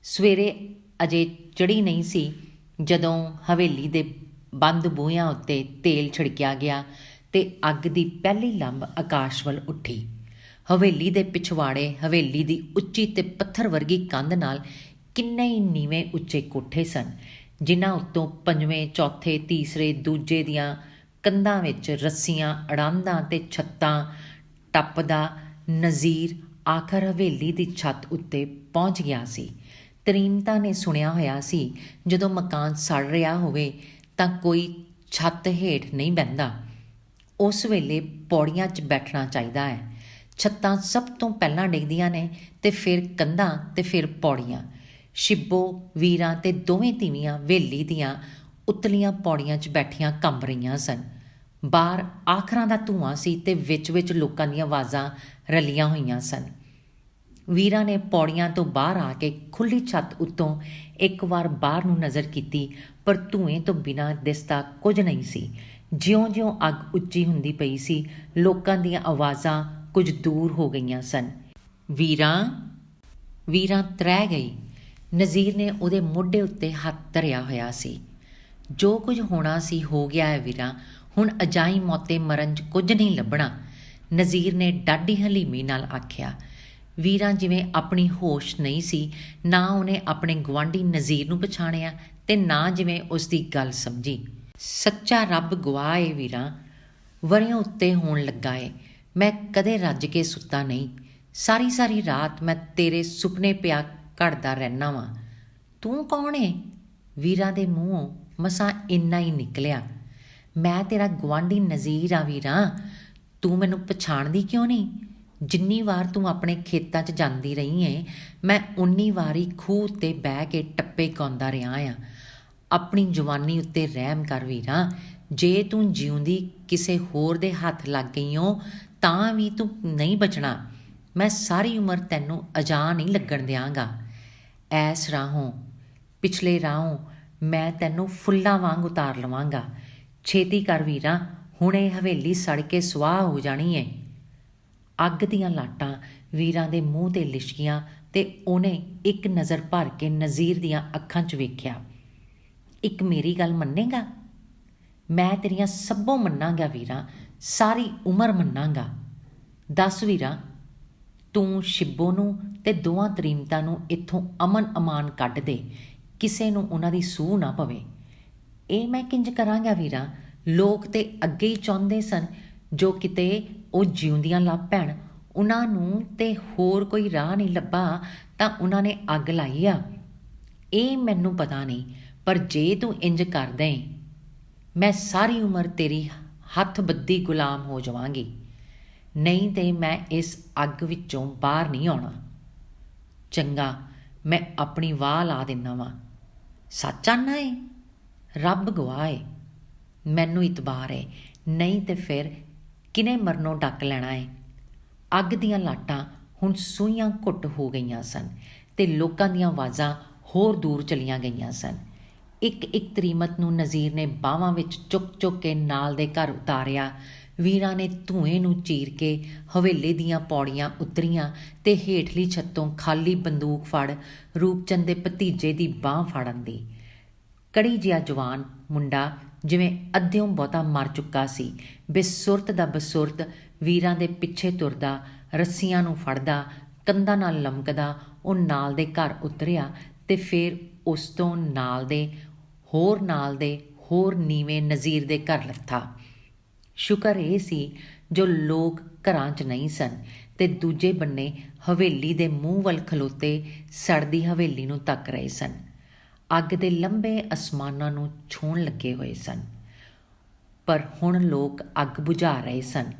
Speaker 1: ਸਵੇਰੇ ਅਜੇ ਚੜ੍ਹੀ ਨਹੀਂ ਸੀ ਜਦੋਂ ਹਵੇਲੀ ਦੇ ਬੰਦ ਬੂਹਿਆਂ ਉੱਤੇ ਤੇਲ ਛਿੜਕਿਆ ਗਿਆ ਤੇ ਅੱਗ ਦੀ ਪਹਿਲੀ ਲੰਬ ਆਕਾਸ਼ ਵੱਲ ਉੱਠੀ। ਹਵੇਲੀ ਦੇ ਪਿਛਵਾੜੇ ਹਵੇਲੀ ਦੀ ਉੱਚੀ ਤੇ ਪੱਥਰ ਵਰਗੀ ਕੰਧ ਨਾਲ ਕਿੰਨੇ ਹੀ ਨੀਵੇਂ ਉੱਚੇ ਕੋਠੇ ਸਨ, ਜਿਨ੍ਹਾਂ ਉੱਤੋਂ 5ਵੇਂ, 4ਥੇ, ਤੀਸਰੇ, ਦੂਜੇ ਦੀਆਂ ਕੰਧਾਂ ਵਿੱਚ ਰੱਸੀਆਂ, ਅੜਾਂਦਾਂ ਤੇ ਛੱਤਾਂ ਟੱਪਦਾ ਨਜ਼ੀਰ ਆਖਰ ਹਵੇਲੀ ਦੀ ਛੱਤ ਉੱਤੇ ਪਹੁੰਚ ਗਿਆ ਸੀ। ਤਰੀਮਤਾ ਨੇ ਸੁਣਿਆ ਹੋਇਆ ਸੀ ਜਦੋਂ ਮਕਾਨ ਸੜ ਰਿਹਾ ਹੋਵੇ ਤਾਂ ਕੋਈ ਛੱਤ ਹੇਠ ਨਹੀਂ ਬਹਿੰਦਾ, ਉਸ ਵੇਲੇ ਪੌੜੀਆਂ 'ਚ ਬੈਠਣਾ ਚਾਹੀਦਾ ਹੈ। ਛੱਤਾਂ ਸਭ ਤੋਂ ਪਹਿਲਾਂ ਡਿੱਗਦੀਆਂ ਨੇ ਤੇ ਫਿਰ ਕੰਧਾਂ ਤੇ ਫਿਰ ਪੌੜੀਆਂ। ਸ਼ਿੱਬੋ, ਵੀਰਾਂ ਤੇ ਦੋਵੇਂ ਤੀਵੀਆਂ ਹਵੇਲੀ ਦੀਆਂ ਉਤਲੀਆਂ ਪੌੜੀਆਂ 'ਚ ਬੈਠੀਆਂ ਕੰਬ ਰਹੀਆਂ ਸਨ। ਬਾਹਰ ਆਖਰਾਂ ਦਾ ਧੂੰਆਂ ਸੀ ਤੇ ਵਿੱਚ ਲੋਕਾਂ ਦੀਆਂ ਆਵਾਜ਼ਾਂ ਰਲੀਆਂ ਹੋਈਆਂ ਸਨ। ਵੀਰਾਂ ਨੇ ਪੌੜੀਆਂ ਤੋਂ ਬਾਹਰ ਆ ਕੇ ਖੁੱਲ੍ਹੀ ਛੱਤ ਉੱਤੋਂ ਇੱਕ ਵਾਰ ਬਾਹਰ ਨੂੰ ਨਜ਼ਰ ਕੀਤੀ, ਪਰ ਧੂੰਏਂ ਤੋਂ ਬਿਨਾਂ ਦਿਸਦਾ ਕੁਝ ਨਹੀਂ ਸੀ। ਜਿਉਂ-ਜਿਉਂ ਅੱਗ ਉੱਚੀ ਹੁੰਦੀ ਪਈ ਸੀ, ਲੋਕਾਂ ਦੀਆਂ ਆਵਾਜ਼ਾਂ ਕੁਝ ਦੂਰ ਹੋ ਗਈਆਂ ਸਨ। ਵੀਰਾਂ ਤ੍ਰਹਿ ਗਈ। ਨਜ਼ੀਰ ਨੇ ਉਹਦੇ ਮੋਢੇ ਉੱਤੇ ਹੱਥ ਧਰਿਆ ਹੋਇਆ ਸੀ। ਜੋ ਕੁਝ ਹੋਣਾ ਸੀ ਹੋ ਗਿਆ ਹੈ ਵੀਰਾਂ, ਹੁਣ ਅਜਾਈਂ ਮੌਤੇ ਮਰਨ 'ਚ ਕੁਝ ਨਹੀਂ ਲੱਭਣਾ, ਨਜ਼ੀਰ ਨੇ ਡਾਢੀ ਹਲੀਮੀ ਨਾਲ ਆਖਿਆ। ਵੀਰਾਂ ਜਿਵੇਂ ਆਪਣੀ ਹੋਸ਼ ਨਹੀਂ ਸੀ, ਨਾ ਉਹਨੇ ਆਪਣੇ ਗੁਆਂਢੀ ਨਜ਼ੀਰ ਨੂੰ ਪਛਾਣਿਆ ਤੇ ਨਾ ਜਿਵੇਂ ਉਸ ਦੀ ਗੱਲ ਸਮਝੀ। ਸੱਚਾ ਰੱਬ ਗਵਾਹ ਏ ਵੀਰਾਂ, ਵਰਿਆਂ ਉੱਤੇ ਹੋਣ ਲੱਗਾ ਏ, ਮੈਂ ਕਦੇ ਰੱਜ ਕੇ ਸੁੱਤਾ ਨਹੀਂ। ਸਾਰੀ ਰਾਤ ਮੈਂ ਤੇਰੇ ਸੁਪਨੇ ਪਿਆ ਘੜਦਾ ਰਹਿਣਾ ਵਾਂ। ਤੂੰ ਕੌਣ ਏ? ਵੀਰਾਂ ਦੇ ਮੂੰਹੋਂ ਮਸਾਂ ਇੰਨਾ ਹੀ ਨਿਕਲਿਆ। ਮੈਂ ਤੇਰਾ ਗੁਆਂਢੀ ਨਜ਼ੀਰ ਆ ਵੀਰਾਂ, ਤੂੰ ਮੈਨੂੰ ਪਛਾਣਦੀ ਕਿਉਂ ਨਹੀਂ? ਜਿੰਨੀ ਵਾਰ ਤੂੰ ਆਪਣੇ ਖੇਤਾਂ 'ਚ ਜਾਂਦੀ ਰਹੀ ਏ, ਮੈਂ ਉਨੀ ਵਾਰੀ ਖੂਹ ਉੱਤੇ ਬਹਿ ਕੇ ਟੱਪੇ ਗਾਉਂਦਾ ਰਿਹਾ ਆ। ਆਪਣੀ ਜਵਾਨੀ ਉੱਤੇ ਰਹਿਮ ਕਰ ਵੀਰਾਂ, ਜੇ ਤੂੰ ਜਿਉਂਦੀ ਕਿਸੇ ਹੋਰ ਦੇ ਹੱਥ ਲੱਗ ਗਈ ਓ ਤਾਂ ਵੀ ਤੂੰ ਨਹੀਂ ਬਚਣਾ। ਮੈਂ ਸਾਰੀ ਉਮਰ ਤੈਨੂੰ ਅਜਾਂ ਨਹੀਂ ਲੱਗਣ ਦਿਆਂਗਾ। ਐਸ ਰਾਹੋਂ ਪਿਛਲੇ ਰਾਹੋਂ ਮੈਂ ਤੈਨੂੰ ਫੁੱਲਾਂ ਵਾਂਗ ਉਤਾਰ ਲਵਾਂਗਾ। ਛੇਤੀ ਕਰ ਵੀਰਾਂ, ਹੁਣੇ ਹਵੇਲੀ ਸੜ ਕੇ ਸੁਆਹ ਹੋ ਜਾਣੀ ਏ। ਅੱਗ ਦੀਆਂ ਲਾਟਾਂ ਵੀਰਾਂ ਦੇ ਮੂੰਹ 'ਤੇ ਲਿਸ਼ਕੀਆਂ ਤੇ ਉਹਨੇ ਇੱਕ ਨਜ਼ਰ ਭਰ ਕੇ ਨਜ਼ੀਰ ਦੀਆਂ ਅੱਖਾਂ 'ਚ ਵੇਖਿਆ। ਇੱਕ ਮੇਰੀ ਗੱਲ ਮੰਨੇਗਾ? ਮੈਂ ਤੇਰੀਆਂ ਸਭੋਂ ਮੰਨਾਂਗਾ ਵੀਰਾਂ, ਸਾਰੀ ਉਮਰ ਮੰਨਾਂਗਾ। ਦੱਸ ਵੀਰਾਂ, ਤੂੰ ਸ਼ਿੱਬੋ ਨੂੰ ਤੇ ਦੋਵਾਂ ਤਰੀਮਤਾਂ ਨੂੰ ਇੱਥੋਂ ਅਮਨ ਅਮਾਨ ਕੱਢ ਦੇ, ਕਿਸੇ ਨੂੰ ਉਹਨਾਂ ਦੀ ਸੂਹ ਨਾ ਪਵੇ। ਇਹ ਮੈਂ ਕਿੰਜ ਕਰਾਂਗਾ ਵੀਰਾਂ? ਲੋਕ ਤੇ ਅੱਗੇ ਹੀ ਚਾਹੁੰਦੇ ਸਨ ਜੋ ਕਿਤੇ ਉਹ ਜਿਉਂਦੀਆਂ ਲੱਭ ਪੈਣ, ਉਹਨਾਂ ਨੂੰ ਤੇ ਹੋਰ ਕੋਈ ਰਾਹ ਨਹੀਂ ਲੱਭਾ ਤਾਂ ਉਹਨਾਂ ਨੇ ਅੱਗ ਲਾਈ ਆ। ਇਹ ਮੈਨੂੰ ਪਤਾ ਨਹੀਂ, ਪਰ ਜੇ ਤੂੰ ਇੰਜ ਕਰ ਦੇਂ, ਮੈਂ ਸਾਰੀ ਉਮਰ ਤੇਰੀ ਹੱਥ ਬੱਧੀ ਗੁਲਾਮ ਹੋ ਜਾਵਾਂਗੀ। ਨਹੀਂ ਤੇ ਮੈਂ ਇਸ ਅੱਗ ਵਿੱਚੋਂ ਬਾਹਰ ਨਹੀਂ ਆਉਣਾ। ਚੰਗਾ, ਮੈਂ ਆਪਣੀ ਵਾਹ ਲਾ ਦਿੰਦਾ ਵਾਂ। ਸੱਚ ਆਨਾ ਏ? ਰੱਬ ਗਵਾਹ ਏ, ਮੈਨੂੰ ਇਤਬਾਰ ਏ, ਨਹੀਂ ਤੇ ਫਿਰ ਕਿਨੇ ਮਰਨੋਂ ਡੱਕ ਲੈਣਾ ਏ। ਅੱਗ ਦੀਆਂ ਲਾਟਾਂ ਹੁਣ ਸੂਈਆਂ ਘੁੱਟ ਹੋ ਗਈਆਂ ਸਨ ਤੇ ਲੋਕਾਂ ਦੀਆਂ ਆਵਾਜ਼ਾਂ ਹੋਰ ਦੂਰ ਚਲੀਆਂ ਗਈਆਂ ਸਨ। ਇੱਕ ਤਰੀਮਤ ਨੂੰ ਨਜ਼ੀਰ ਨੇ ਬਾਹਾਂ ਵਿੱਚ ਚੁੱਕ ਕੇ ਨਾਲ ਦੇ ਘਰ ਉਤਾਰਿਆ। ਵੀਰਾਂ ਨੇ ਧੂਏਂ ਨੂੰ ਚੀਰ ਕੇ ਹਵੇਲੀ ਦੀਆਂ ਪੌੜੀਆਂ ਉਤਰੀਆਂ ਤੇ ਹੇਠਲੀ ਛੱਤੋਂ ਖਾਲੀ ਬੰਦੂਕ ਫੜ ਰੂਪਚੰਦ ਦੇ ਭਤੀਜੇ ਦੀ ਬਾਂਹ ਫੜਨ ਦੀ। ਕੜੀ ਜਿਹਾ ਜਵਾਨ ਮੁੰਡਾ ਜਿਵੇਂ ਅੱਧਿਓਂ ਬਹੁਤਾ ਮਰ ਚੁੱਕਾ ਸੀ, ਬੇਸੁਰਤ ਦਾ ਬਸੁਰਤ ਵੀਰਾਂ ਦੇ ਪਿੱਛੇ ਤੁਰਦਾ, ਰੱਸੀਆਂ ਨੂੰ ਫੜਦਾ, ਕੰਧਾਂ ਨਾਲ ਲਮਕਦਾ ਉਹ ਨਾਲ ਦੇ ਘਰ ਉਤਰਿਆ ਤੇ ਫਿਰ ਉਸ ਤੋਂ ਨਾਲ ਦੇ ਹੋਰ ਨੀਵੇਂ ਨਜ਼ੀਰ ਦੇ ਘਰ ਲੱਥਾ। ਸ਼ੁਕਰ ਇਹ ਸੀ ਜੋ ਲੋਕ ਘਰਾਂ 'ਚ ਨਹੀਂ ਸਨ ਤੇ ਦੂਜੇ ਬੰਨੇ ਹਵੇਲੀ ਦੇ ਮੂੰਹ ਵੱਲ ਖਲੋਤੇ ਸੜਦੀ ਹਵੇਲੀ ਨੂੰ ਤੱਕ ਰਹੇ ਸਨ। ਅੱਗ ਦੇ ਲੰਬੇ ਅਸਮਾਨਾਂ ਨੂੰ ਛੂਹਣ ਲੱਗੇ ਹੋਏ ਸਨ, ਪਰ ਹੁਣ ਲੋਕ ਅੱਗ ਬੁਝਾ ਰਹੇ ਸਨ।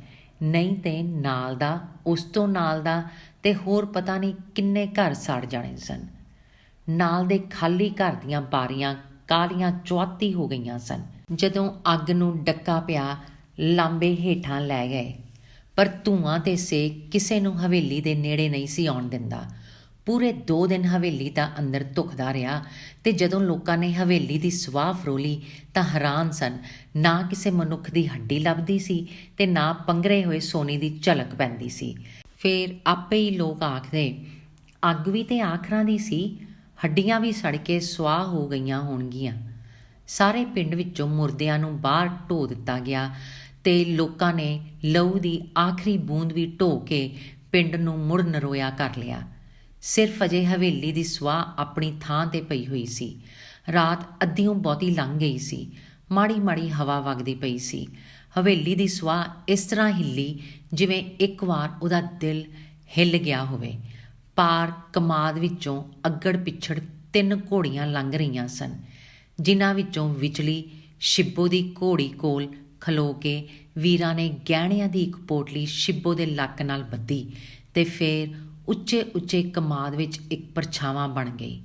Speaker 1: ਨਹੀਂ ਤੇ ਨਾਲ ਦਾ, ਉਸ ਤੋਂ ਨਾਲ ਦਾ ਤੇ ਹੋਰ ਪਤਾ ਨਹੀਂ ਕਿੰਨੇ ਘਰ ਸੜ ਜਾਣੇ ਸਨ। ਨਾਲ ਦੇ ਖਾਲੀ ਘਰ ਦੀਆਂ ਬਾਰੀਆਂ ਕਾਲੀਆਂ ਚੁਆਤੀ ਹੋ ਗਈਆਂ ਸਨ। ਜਦੋਂ ਅੱਗ ਨੂੰ ਡੱਕਾ ਪਿਆ, ਲਾਂਬੇ ਹੇਠਾਂ ਲੈ ਗਏ, ਪਰ ਧੂੰਆਂ ਤੇ ਸੇਕ ਕਿਸੇ ਨੂੰ ਹਵੇਲੀ ਦੇ ਨੇੜੇ ਨਹੀਂ ਸੀ ਆਉਣ ਦਿੰਦਾ। ਪੂਰੇ 2 ਦਿਨ ਹਵੇਲੀ ਦਾ ਅੰਦਰ ਧੁਖਦਾ ਰਿਹਾ ਤੇ ਜਦੋਂ ਲੋਕਾਂ ਨੇ ਹਵੇਲੀ ਦੀ ਸਵਾਹ ਫਰੋਲੀ ਤਾਂ ਹੈਰਾਨ ਸਨ। ਨਾ ਕਿਸੇ ਮਨੁੱਖ ਦੀ ਹੱਡੀ ਲੱਭਦੀ ਸੀ ਤੇ ਨਾ ਪੰਘਰੇ ਹੋਏ ਸੋਨੇ ਦੀ ਝਲਕ ਪੈਂਦੀ ਸੀ। ਫਿਰ ਆਪੇ ਹੀ ਲੋਕ ਆਖਦੇ, ਅੱਗ ਵੀ ਤੇ ਆਖਰਾਂ ਦੀ ਸੀ, ਹੱਡੀਆਂ ਵੀ ਸੜ ਕੇ ਸੁਆਹ ਹੋ ਗਈਆਂ ਹੋਣਗੀਆਂ। ਸਾਰੇ ਪਿੰਡ ਵਿੱਚੋਂ ਮੁਰਦਿਆਂ ਨੂੰ ਬਾਹਰ ਢੋ ਦਿੱਤਾ ਗਿਆ ਤੇ ਲੋਕਾਂ ਨੇ ਲਹੂ ਦੀ ਆਖਰੀ ਬੂੰਦ ਵੀ ਢੋ ਕੇ ਪਿੰਡ ਨੂੰ ਮੁੜ ਨਰੋਇਆ ਕਰ ਲਿਆ। ਸਿਰਫ ਅਜੇ ਹਵੇਲੀ ਦੀ ਸੁਆਹ ਆਪਣੀ ਥਾਂ 'ਤੇ ਪਈ ਹੋਈ ਸੀ। ਰਾਤ ਅੱਧਿਓਂ ਬਹੁਤੀ ਲੰਘ ਗਈ ਸੀ। ਮਾੜੀ ਹਵਾ ਵਗਦੀ ਪਈ ਸੀ। ਹਵੇਲੀ ਦੀ ਸੁਆਹ ਇਸ ਤਰ੍ਹਾਂ ਹਿੱਲੀ ਜਿਵੇਂ ਇੱਕ ਵਾਰ ਉਹਦਾ ਦਿਲ ਹਿੱਲ ਗਿਆ ਹੋਵੇ। ਪਾਰ ਕਮਾਦ ਵਿੱਚੋਂ ਅੱਗੜ ਪਿੱਛੜ 3 ਘੋੜੀਆਂ ਲੰਘ ਰਹੀਆਂ ਸਨ, ਜਿਨ੍ਹਾਂ ਵਿੱਚੋਂ ਵਿਚਲੀ ਸ਼ਿੱਬੋ ਦੀ ਘੋੜੀ ਕੋਲ ਖਲੋ ਕੇ ਵੀਰਾਂ ਨੇ ਗਹਿਣਿਆਂ ਦੀ ਇੱਕ ਪੋਟਲੀ ਸ਼ਿੱਬੋ ਦੇ ਲੱਕ ਨਾਲ ਬੱਧੀ ਤੇ ਫੇਰ ਉੱਚੇ ਉੱਚੇ ਕਮਾਦ ਵਿੱਚ ਇੱਕ ਪਰਛਾਵਾਂ ਬਣ ਗਈ।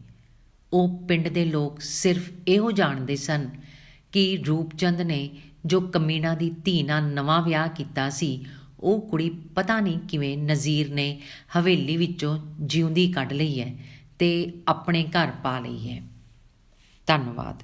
Speaker 1: ਉਹ ਪਿੰਡ ਦੇ ਲੋਕ ਸਿਰਫ ਇਹੋ ਜਾਣਦੇ ਸਨ ਕਿ ਰੂਪਚੰਦ ਨੇ ਜੋ ਕਮੀਣਾ ਦੀ ਧੀ ਨਾਲ ਨਵਾਂ ਵਿਆਹ ਕੀਤਾ ਸੀ, ਉਹ ਕੁੜੀ ਪਤਾ ਨਹੀਂ ਕਿਵੇਂ ਨਜ਼ੀਰ ਨੇ ਹਵੇਲੀ ਵਿੱਚੋਂ ਜਿਉਂਦੀ ਕੱਢ ਲਈ ਹੈ ਤੇ ਆਪਣੇ ਘਰ ਪਾ ਲਈ ਹੈ। ਧੰਨਵਾਦ।